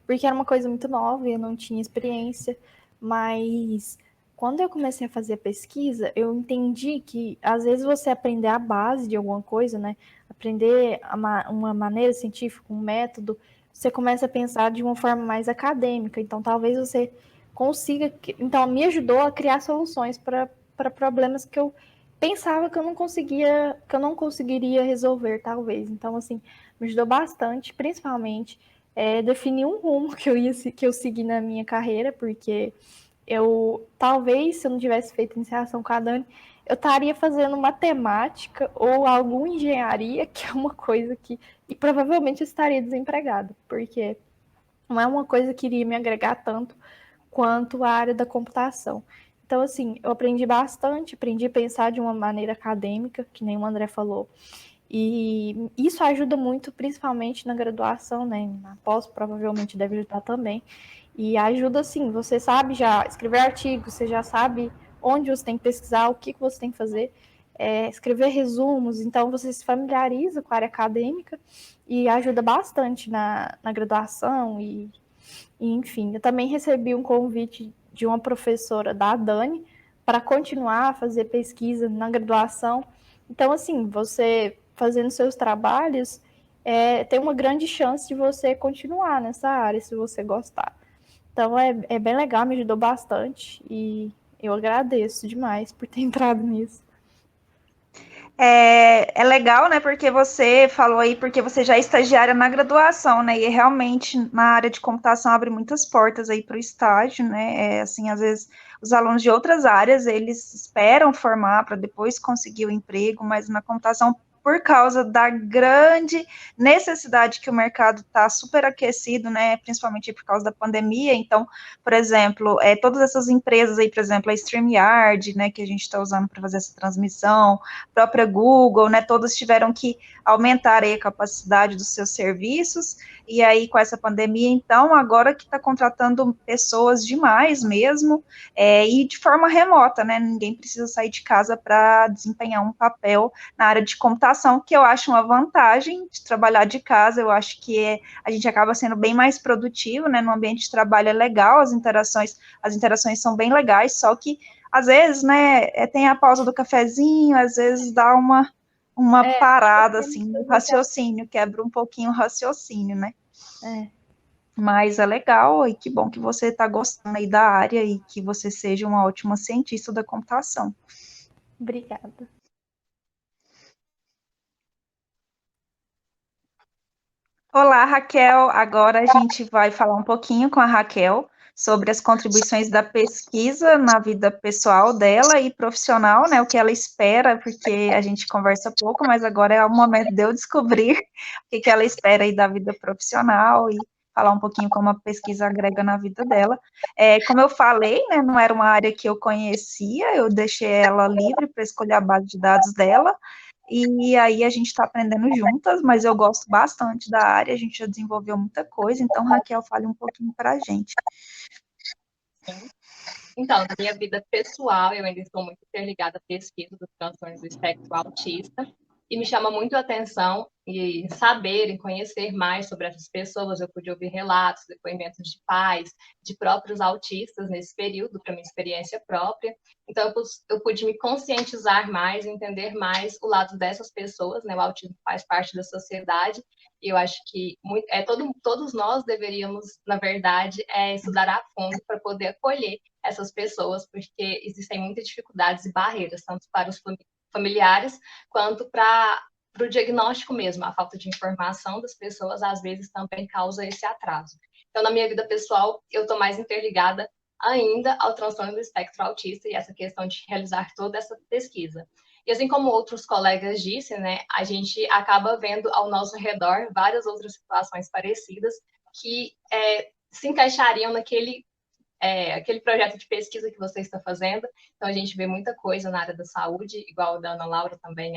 Speaker 8: Porque era uma coisa muito nova e eu não tinha experiência. Mas quando eu comecei a fazer a pesquisa, eu entendi que, às vezes, você aprender a base de alguma coisa, né? Aprender uma maneira científica, um método, você começa a pensar de uma forma mais acadêmica. Então, talvez você consiga... Então, me ajudou a criar soluções para problemas que eu pensava que eu não conseguiria resolver, talvez. Então, assim, me ajudou bastante, principalmente definir um rumo que eu segui na minha carreira, porque talvez, se eu não tivesse feito iniciação com a Dani, eu estaria fazendo matemática ou alguma engenharia, que é uma coisa que... E provavelmente eu estaria desempregada, porque não é uma coisa que iria me agregar tanto quanto a área da computação. Então, assim, eu aprendi bastante, aprendi a pensar de uma maneira acadêmica, que nem o André falou, e isso ajuda muito, principalmente na graduação, né? Na pós, provavelmente deve ajudar também. E ajuda, assim, você sabe já escrever artigos, você já sabe onde você tem que pesquisar, o que você tem que fazer, escrever resumos, então você se familiariza com a área acadêmica e ajuda bastante na graduação e enfim, eu também recebi um convite de uma professora da Dani para continuar a fazer pesquisa na graduação. Então, assim, você fazendo seus trabalhos, tem uma grande chance de você continuar nessa área, se você gostar. Então, é bem legal, me ajudou bastante e eu agradeço demais por ter entrado nisso.
Speaker 1: É legal, né, porque você falou aí, porque você já é estagiária na graduação, né, e realmente na área de computação abre muitas portas aí para o estágio, né, assim, às vezes os alunos de outras áreas, eles esperam formar para depois conseguir o emprego, mas na computação, por causa da grande necessidade que o mercado está superaquecido, né, principalmente por causa da pandemia, então, por exemplo, todas essas empresas aí, por exemplo, a StreamYard, né, que a gente está usando para fazer essa transmissão, própria Google, né, todas tiveram que aumentar aí a capacidade dos seus serviços, e aí com essa pandemia, então, agora que está contratando pessoas demais mesmo, e de forma remota, né, ninguém precisa sair de casa para desempenhar um papel na área de computação, que eu acho uma vantagem de trabalhar de casa, eu acho que a gente acaba sendo bem mais produtivo, né, no ambiente de trabalho é legal, as interações são bem legais, só que às vezes, né, tem a pausa do cafezinho, às vezes dá uma parada, assim, no raciocínio, quebra um pouquinho o raciocínio, né? Mas é legal, e que bom que você está gostando aí da área e que você seja uma ótima cientista da computação.
Speaker 8: Obrigada.
Speaker 1: Olá, Raquel. Agora a gente vai falar um pouquinho com a Raquel sobre as contribuições da pesquisa na vida pessoal dela e profissional, né? O que ela espera, porque a gente conversa pouco, mas agora é o momento de eu descobrir o que ela espera aí da vida profissional e falar um pouquinho como a pesquisa agrega na vida dela. Como eu falei, né? Não era uma área que eu conhecia, eu deixei ela livre para escolher a base de dados dela. E aí a gente está aprendendo juntas, mas eu gosto bastante da área, a gente já desenvolveu muita coisa, então, Raquel, fale um pouquinho para a gente.
Speaker 9: Então, na minha vida pessoal, eu ainda estou muito interligada à pesquisa dos transtornos do espectro autista, e me chama muito a atenção e saber e conhecer mais sobre essas pessoas. Eu pude ouvir relatos, depoimentos de pais, de próprios autistas nesse período, para minha experiência própria. Então, eu pude me conscientizar mais, entender mais o lado dessas pessoas, né? O autismo faz parte da sociedade, e eu acho que todos nós deveríamos, na verdade, estudar a fundo para poder acolher essas pessoas, porque existem muitas dificuldades e barreiras, tanto para os familiares, quanto para o diagnóstico mesmo. A falta de informação das pessoas, às vezes, também causa esse atraso. Então, na minha vida pessoal, eu estou mais interligada ainda ao transtorno do espectro autista e essa questão de realizar toda essa pesquisa. E assim como outros colegas disseram, né, a gente acaba vendo ao nosso redor várias outras situações parecidas que se encaixariam naquele aquele projeto de pesquisa que você está fazendo. Então, a gente vê muita coisa na área da saúde, igual a da Ana Laura também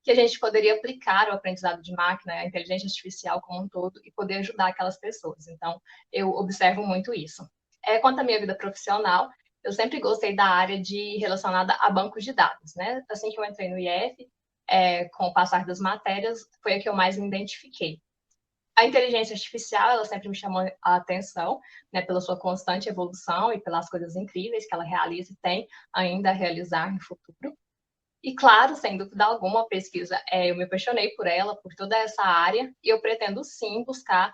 Speaker 9: que a gente poderia aplicar o aprendizado de máquina, a inteligência artificial como um todo, e poder ajudar aquelas pessoas. Então, eu observo muito isso. Quanto à minha vida profissional, eu sempre gostei da área relacionada a bancos de dados, né? Assim que eu entrei no IF, com o passar das matérias, foi a que eu mais me identifiquei. A inteligência artificial, ela sempre me chamou a atenção, né, pela sua constante evolução e pelas coisas incríveis que ela realiza e tem ainda a realizar no futuro. E, claro, sem dúvida alguma, a pesquisa, eu me apaixonei por ela, por toda essa área, e eu pretendo, sim, buscar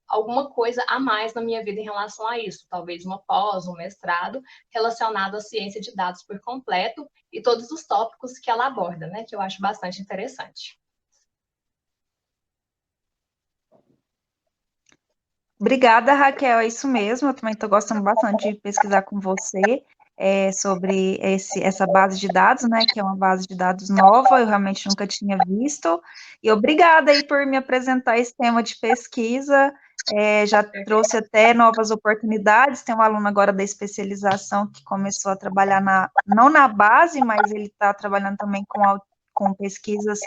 Speaker 9: alguma coisa a mais na minha vida em relação a isso, talvez uma pós, um mestrado, relacionado à ciência de dados por completo e todos os tópicos que ela aborda, né, que eu acho bastante interessante.
Speaker 1: Obrigada, Raquel, é isso mesmo, eu também estou gostando bastante de pesquisar com você sobre essa base de dados, né, que é uma base de dados nova, eu realmente nunca tinha visto, e obrigada aí por me apresentar esse tema de pesquisa, já trouxe até novas oportunidades, tem um aluno agora da especialização que começou a trabalhar não na base, mas ele está trabalhando também com pesquisas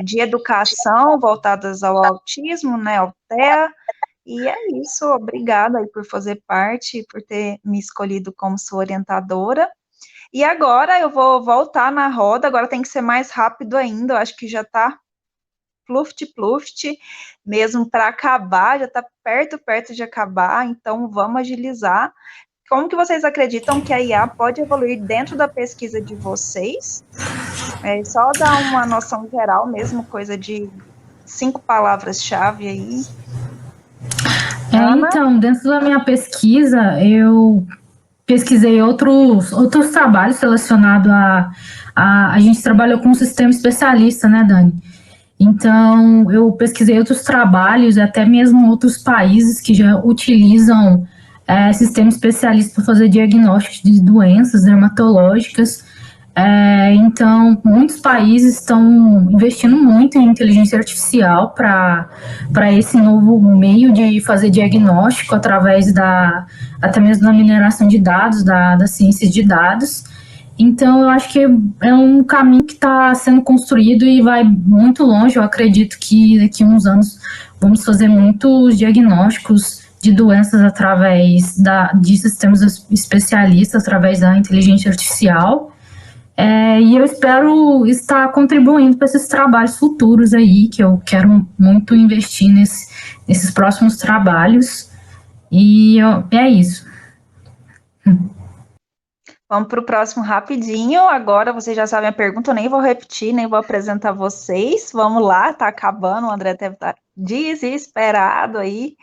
Speaker 1: de educação voltadas ao autismo, né, ao TEA, e é isso, obrigada aí por fazer parte, por ter me escolhido como sua orientadora. E agora eu vou voltar na roda, agora tem que ser mais rápido ainda, eu acho que já está pluft, mesmo para acabar, já está perto de acabar, então vamos agilizar. Como que vocês acreditam que a IA pode evoluir dentro da pesquisa de vocês? Só dar uma noção geral mesmo, coisa de 5 palavras-chave aí.
Speaker 2: Então, dentro da minha pesquisa, eu pesquisei outros trabalhos relacionados a gente trabalhou com um sistema especialista, né, Dani? Então, eu pesquisei outros trabalhos, até mesmo outros países que já utilizam sistema especialista para fazer diagnósticos de doenças dermatológicas. Então, muitos países estão investindo muito em inteligência artificial para esse novo meio de fazer diagnóstico através até mesmo da mineração de dados, da ciência de dados. Então, eu acho que é um caminho que está sendo construído e vai muito longe. Eu acredito que daqui a uns anos vamos fazer muitos diagnósticos de doenças através de sistemas especialistas, através da inteligência artificial. E eu espero estar contribuindo para esses trabalhos futuros aí, que eu quero muito investir nesses próximos trabalhos. E é isso.
Speaker 1: Vamos para o próximo rapidinho. Agora vocês já sabem a pergunta, eu nem vou repetir, nem vou apresentar vocês. Vamos lá, tá acabando, o André deve estar desesperado aí.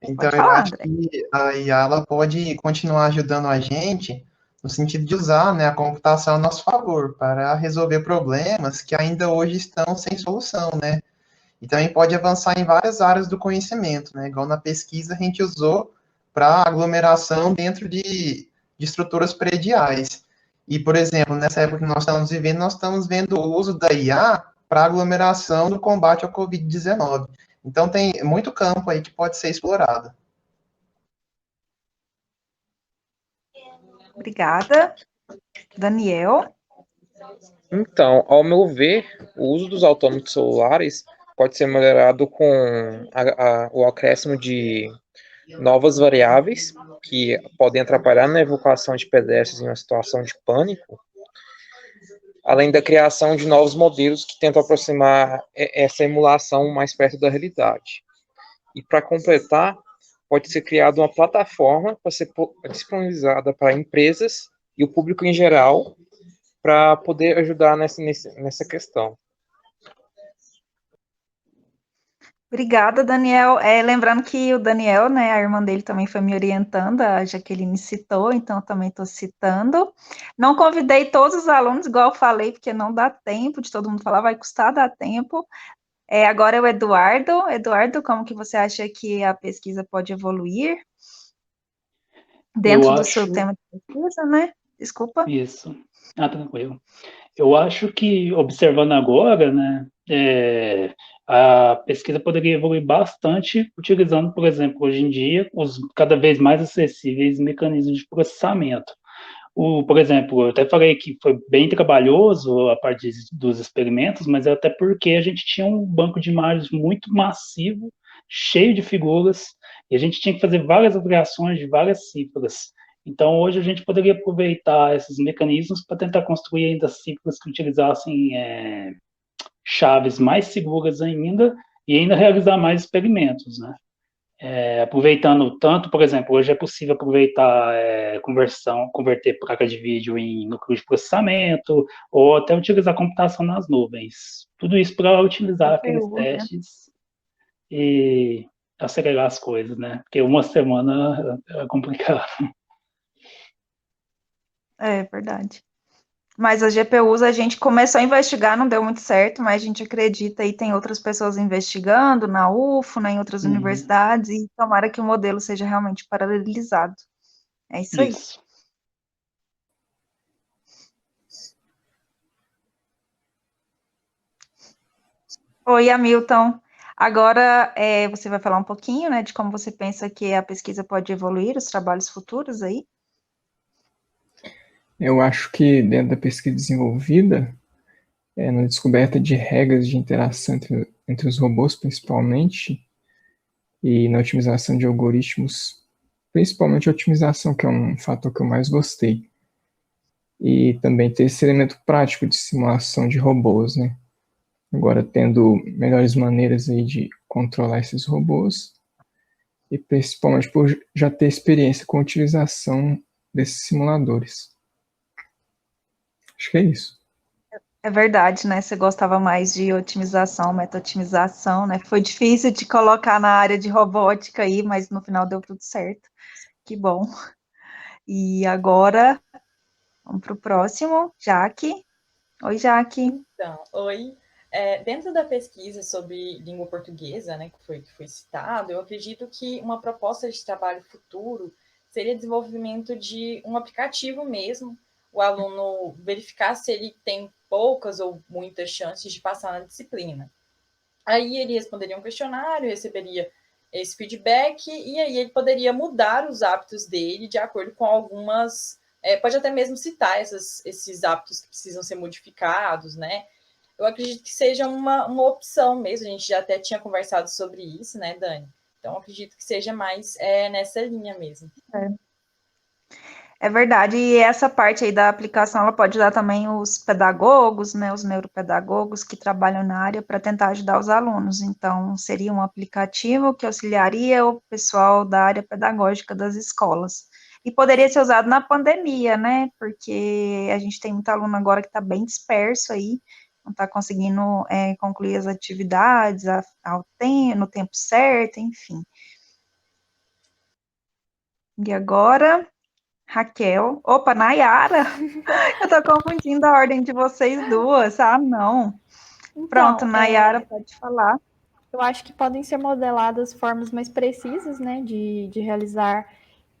Speaker 3: Então, eu acho que a IA ela pode continuar ajudando a gente no sentido de usar, né, a computação a nosso favor para resolver problemas que ainda hoje estão sem solução, né? E também pode avançar em várias áreas do conhecimento, né? Igual na pesquisa a gente usou para aglomeração dentro de estruturas prediais. E, por exemplo, nessa época que nós estamos vendo o uso da IA para aglomeração do combate ao Covid-19. Então, tem muito campo aí que pode ser explorado.
Speaker 1: Obrigada. Daniel?
Speaker 4: Então, ao meu ver, o uso dos autômatos celulares pode ser melhorado com o acréscimo de novas variáveis que podem atrapalhar na evacuação de pedestres em uma situação de pânico, além da criação de novos modelos que tentam aproximar essa emulação mais perto da realidade. E para completar, pode ser criada uma plataforma para ser disponibilizada para empresas e o público em geral para poder ajudar nessa questão.
Speaker 1: Obrigada, Daniel. Lembrando que o Daniel, né, a irmã dele também foi me orientando, a Jaqueline citou, então eu também estou citando. Não convidei todos os alunos, igual eu falei, porque não dá tempo de todo mundo falar, vai custar dar tempo. Agora é o Eduardo. Eduardo, como que você acha que a pesquisa pode evoluir? Dentro do seu tema de pesquisa, né? Desculpa.
Speaker 5: Isso. Tranquilo. Eu acho que, observando agora, né, a pesquisa poderia evoluir bastante utilizando, por exemplo, hoje em dia, os cada vez mais acessíveis mecanismos de processamento. Por exemplo, eu até falei que foi bem trabalhoso a parte dos experimentos, mas é até porque a gente tinha um banco de imagens muito massivo, cheio de figuras, e a gente tinha que fazer várias avaliações de várias cifras. Então, hoje a gente poderia aproveitar esses mecanismos para tentar construir ainda cifras que utilizassem chaves mais seguras ainda e ainda realizar mais experimentos, né? Aproveitando tanto, por exemplo, hoje é possível aproveitar converter placa de vídeo em núcleo de processamento, ou até utilizar computação nas nuvens. Tudo isso para utilizar aqueles
Speaker 1: GPU, né?
Speaker 5: testes e acelerar as coisas, né? Porque uma semana é complicado.
Speaker 1: É verdade. Mas as GPUs a gente começou a investigar, não deu muito certo, mas a gente acredita e tem outras pessoas investigando na UFO, né, em outras universidades, e tomara que o modelo seja realmente paralelizado. É isso aí.
Speaker 5: Isso.
Speaker 1: Oi, Hamilton. Agora você vai falar um pouquinho, né, de como você pensa que a pesquisa pode evoluir, os trabalhos futuros aí?
Speaker 6: Eu acho que dentro da pesquisa desenvolvida, na descoberta de regras de interação entre os robôs, principalmente, e na otimização de algoritmos, principalmente a otimização, que é um fator que eu mais gostei. E também ter esse elemento prático de simulação de robôs, né? Agora, tendo melhores maneiras aí de controlar esses robôs, e principalmente por já ter experiência com a utilização desses simuladores. Acho que é isso.
Speaker 1: É verdade, né? Você gostava mais de otimização, meta-otimização, né? Foi difícil de colocar na área de robótica aí, mas no final deu tudo certo. Que bom. E agora, vamos para o próximo. Jaque. Oi, Jaque.
Speaker 7: Então, oi. Dentro da pesquisa sobre língua portuguesa, né, que foi citado, eu acredito que uma proposta de trabalho futuro seria desenvolvimento de um aplicativo mesmo, o aluno verificar se ele tem poucas ou muitas chances de passar na disciplina. Aí ele responderia um questionário, receberia esse feedback, e aí ele poderia mudar os hábitos dele de acordo com algumas... pode até mesmo citar esses hábitos que precisam ser modificados, né? Eu acredito que seja uma opção mesmo, a gente já até tinha conversado sobre isso, né, Dani? Então, eu acredito que seja mais nessa linha mesmo.
Speaker 1: É verdade, e essa parte aí da aplicação, ela pode dar também os pedagogos, né, os neuropedagogos que trabalham na área para tentar ajudar os alunos. Então, seria um aplicativo que auxiliaria o pessoal da área pedagógica das escolas. E poderia ser usado na pandemia, né, porque a gente tem muito aluno agora que está bem disperso aí, não está conseguindo concluir as atividades no tempo certo, enfim. E agora... Raquel. Opa, Nayara. Eu tô confundindo a ordem de vocês duas. Ah, não.
Speaker 8: Então,
Speaker 1: Pronto, Nayara, pode falar.
Speaker 8: Eu acho que podem ser modeladas formas mais precisas, né, de realizar,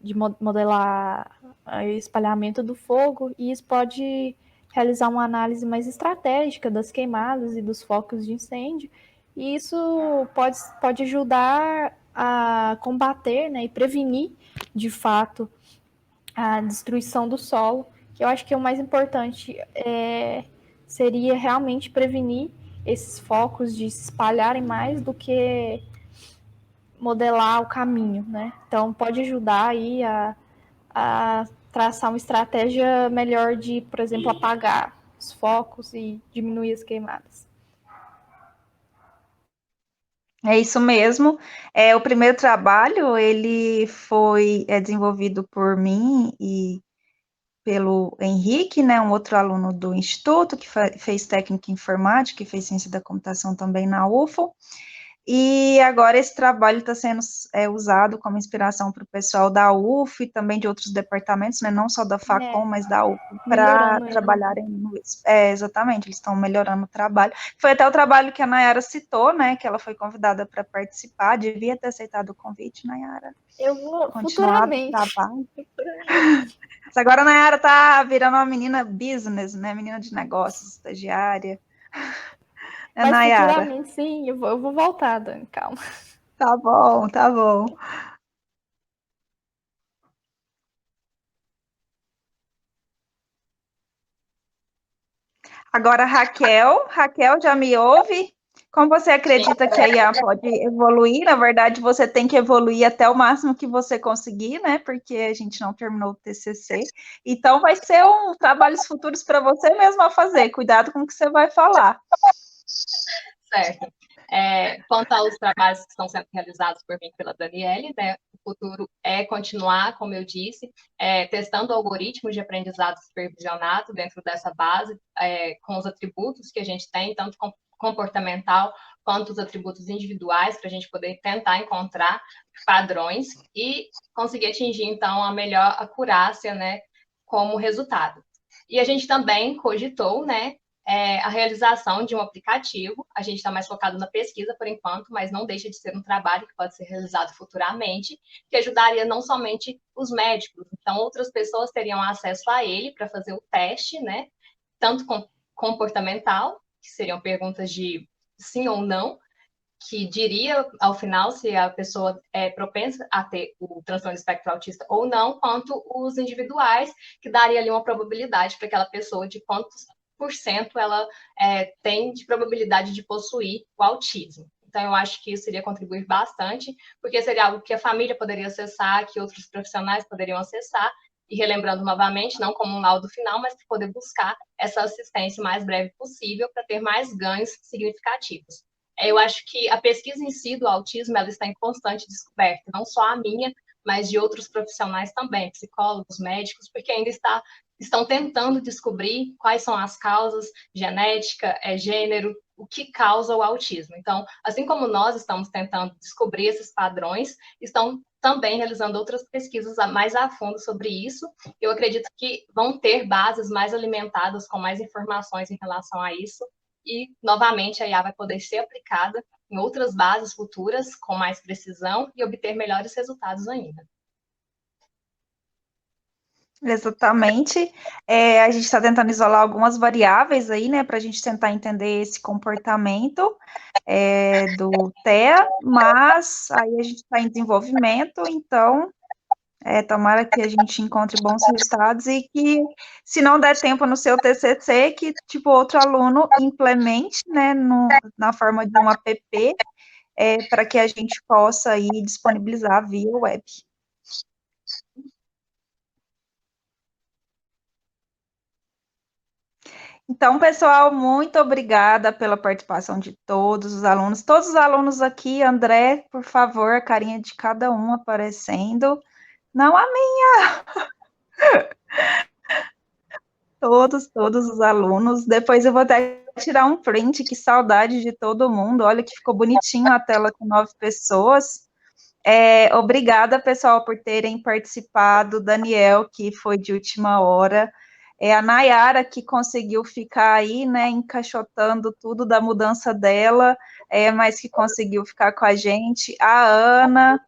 Speaker 8: de modelar o espalhamento do fogo, e isso pode realizar uma análise mais estratégica das queimadas e dos focos de incêndio, e isso pode ajudar a combater, né, e prevenir, de fato, a destruição do solo, que eu acho que o mais importante seria realmente prevenir esses focos de se espalharem mais do que modelar o caminho, né? Então pode ajudar aí a traçar uma estratégia melhor de, por exemplo, apagar os focos e diminuir as queimadas.
Speaker 1: É isso mesmo. O primeiro trabalho, ele foi desenvolvido por mim e pelo Henrique, né, um outro aluno do Instituto, que fez técnica em informática e fez ciência da computação também na UFO. E agora esse trabalho está sendo usado como inspiração para o pessoal da UF e também de outros departamentos, né, não só da Facom, mas da UF, para trabalharem no... exatamente, eles estão melhorando o trabalho. Foi até o trabalho que a Nayara citou, né, que ela foi convidada para participar, devia ter aceitado o convite, Nayara.
Speaker 8: Eu vou
Speaker 1: continuar
Speaker 8: futuramente.
Speaker 1: O trabalho. Mas agora a Nayara está virando uma menina business, né, menina de negócios, estagiária.
Speaker 8: Mas
Speaker 1: Nayara.
Speaker 8: futuramente, sim, eu vou voltar, Dani, calma.
Speaker 1: Tá bom, tá bom. Agora, Raquel, já me ouve? Como você acredita que a IA pode evoluir? Na verdade, você tem que evoluir até o máximo que você conseguir, né? Porque a gente não terminou o TCC. Então, vai ser trabalhos futuros para você mesma fazer. Cuidado com o que você vai falar.
Speaker 9: Certo. Quanto aos trabalhos que estão sendo realizados por mim e pela Daniele, né, o futuro é continuar, como eu disse, testando algoritmos de aprendizado supervisionado dentro dessa base, com os atributos que a gente tem, tanto comportamental quanto os atributos individuais, para a gente poder tentar encontrar padrões e conseguir atingir, então, a melhor acurácia, né, como resultado. E a gente também cogitou, né, a realização de um aplicativo. A gente está mais focado na pesquisa por enquanto, mas não deixa de ser um trabalho que pode ser realizado futuramente, que ajudaria não somente os médicos, então outras pessoas teriam acesso a ele para fazer o teste, né? Tanto comportamental, que seriam perguntas de sim ou não, que diria ao final se a pessoa é propensa a ter o transtorno espectro autista ou não, quanto os individuais, que daria ali uma probabilidade para aquela pessoa de quantos por cento ela tem de probabilidade de possuir o autismo. Então, eu acho que isso iria contribuir bastante, porque seria algo que a família poderia acessar, que outros profissionais poderiam acessar, e relembrando novamente, não como um laudo final, mas para poder buscar essa assistência o mais breve possível para ter mais ganhos significativos. Eu acho que a pesquisa em si do autismo ela está em constante descoberta, não só a minha, mas de outros profissionais também, psicólogos, médicos, porque ainda estão tentando descobrir quais são as causas, genética, gênero, o que causa o autismo. Então, assim como nós estamos tentando descobrir esses padrões, estão também realizando outras pesquisas mais a fundo sobre isso. Eu acredito que vão ter bases mais alimentadas, com mais informações em relação a isso, e, novamente, a IA vai poder ser aplicada em outras bases futuras, com mais precisão, e obter melhores resultados ainda.
Speaker 1: Exatamente. A gente está tentando isolar algumas variáveis aí, né, para a gente tentar entender esse comportamento do TEA, mas aí a gente está em desenvolvimento, então tomara que a gente encontre bons resultados e que, se não der tempo no seu TCC, que, tipo, outro aluno implemente, né, na forma de um app, para que a gente possa aí disponibilizar via web. Então, pessoal, muito obrigada pela participação de todos os alunos. Todos os alunos aqui, André, por favor, a carinha de cada um aparecendo. Não a minha! Todos os alunos. Depois eu vou até tirar um print, que saudade de todo mundo. Olha que ficou bonitinho a tela com 9 pessoas. Obrigada, pessoal, por terem participado. Daniel, que foi de última hora. A Nayara, que conseguiu ficar aí, né, encaixotando tudo da mudança dela, mas que conseguiu ficar com a gente. A Ana,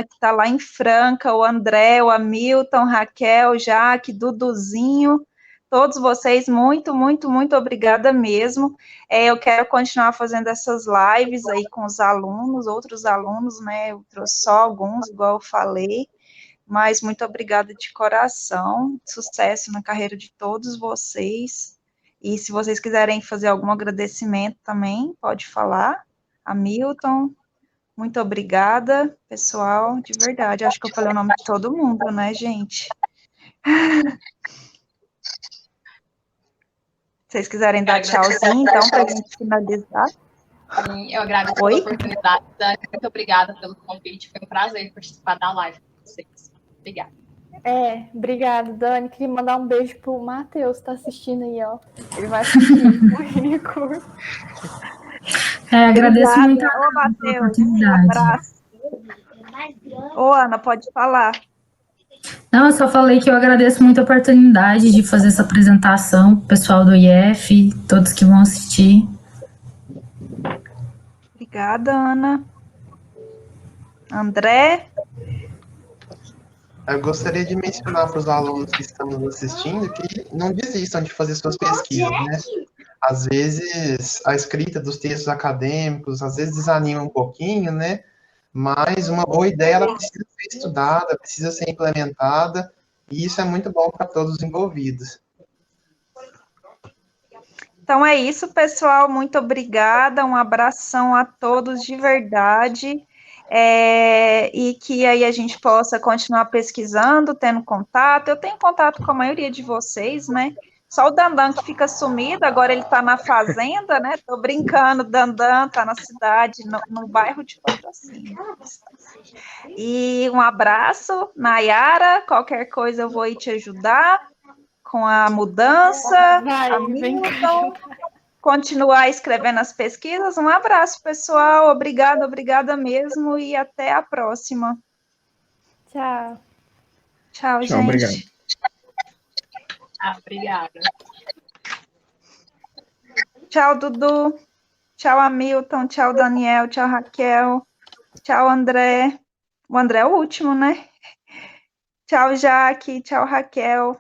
Speaker 1: que está lá em Franca, o André, o Hamilton, Raquel, Jaque, Duduzinho, todos vocês, muito, muito, muito obrigada mesmo. Eu quero continuar fazendo essas lives aí com os alunos, outros alunos, né, eu trouxe só alguns, igual eu falei, mas muito obrigada de coração, sucesso na carreira de todos vocês, e se vocês quiserem fazer algum agradecimento também, pode falar. Hamilton, muito obrigada, pessoal, de verdade, acho que eu falei o nome de todo mundo, né, gente? Se vocês quiserem dar tchauzinho, então, para a gente finalizar.
Speaker 9: Sim, eu agradeço pela oportunidade, Dani, muito obrigada pelo convite, foi um prazer participar da live com vocês. Obrigada.
Speaker 8: Obrigada, Dani. Queria mandar um beijo pro Matheus, que tá assistindo aí, ó. Ele vai assistir o Unicur.
Speaker 2: Agradeço muito
Speaker 1: Ô, Matheus, um abraço. Ô, Ana, pode falar.
Speaker 2: Não, eu só falei que eu agradeço muito a oportunidade de fazer essa apresentação, pessoal do IF, todos que vão assistir.
Speaker 1: Obrigada, Ana. André?
Speaker 3: Eu gostaria de mencionar para os alunos que estão nos assistindo que não desistam de fazer suas pesquisas, né? Às vezes, a escrita dos textos acadêmicos, às vezes desanima um pouquinho, né? Mas uma boa ideia, ela precisa ser estudada, precisa ser implementada, e isso é muito bom para todos os envolvidos.
Speaker 1: Então é isso, pessoal. Muito obrigada. Um abração a todos de verdade. E que aí a gente possa continuar pesquisando, tendo contato. Eu tenho contato com a maioria de vocês, né? Só o Dandan que fica sumido, agora ele está na fazenda, né? Tô brincando, Dandan está na cidade, no bairro de Patrocínio. E um abraço, Nayara. Qualquer coisa eu vou ir te ajudar com a mudança. Hamilton, continuar escrevendo as pesquisas. Um abraço, pessoal. Obrigada mesmo e até a próxima.
Speaker 8: Tchau.
Speaker 1: Tchau, gente.
Speaker 6: Obrigado.
Speaker 9: Obrigada.
Speaker 1: Tchau, Dudu. Tchau, Hamilton. Tchau, Daniel. Tchau, Raquel. Tchau, André. O André é o último, né? Tchau, Jaque. Tchau, Raquel.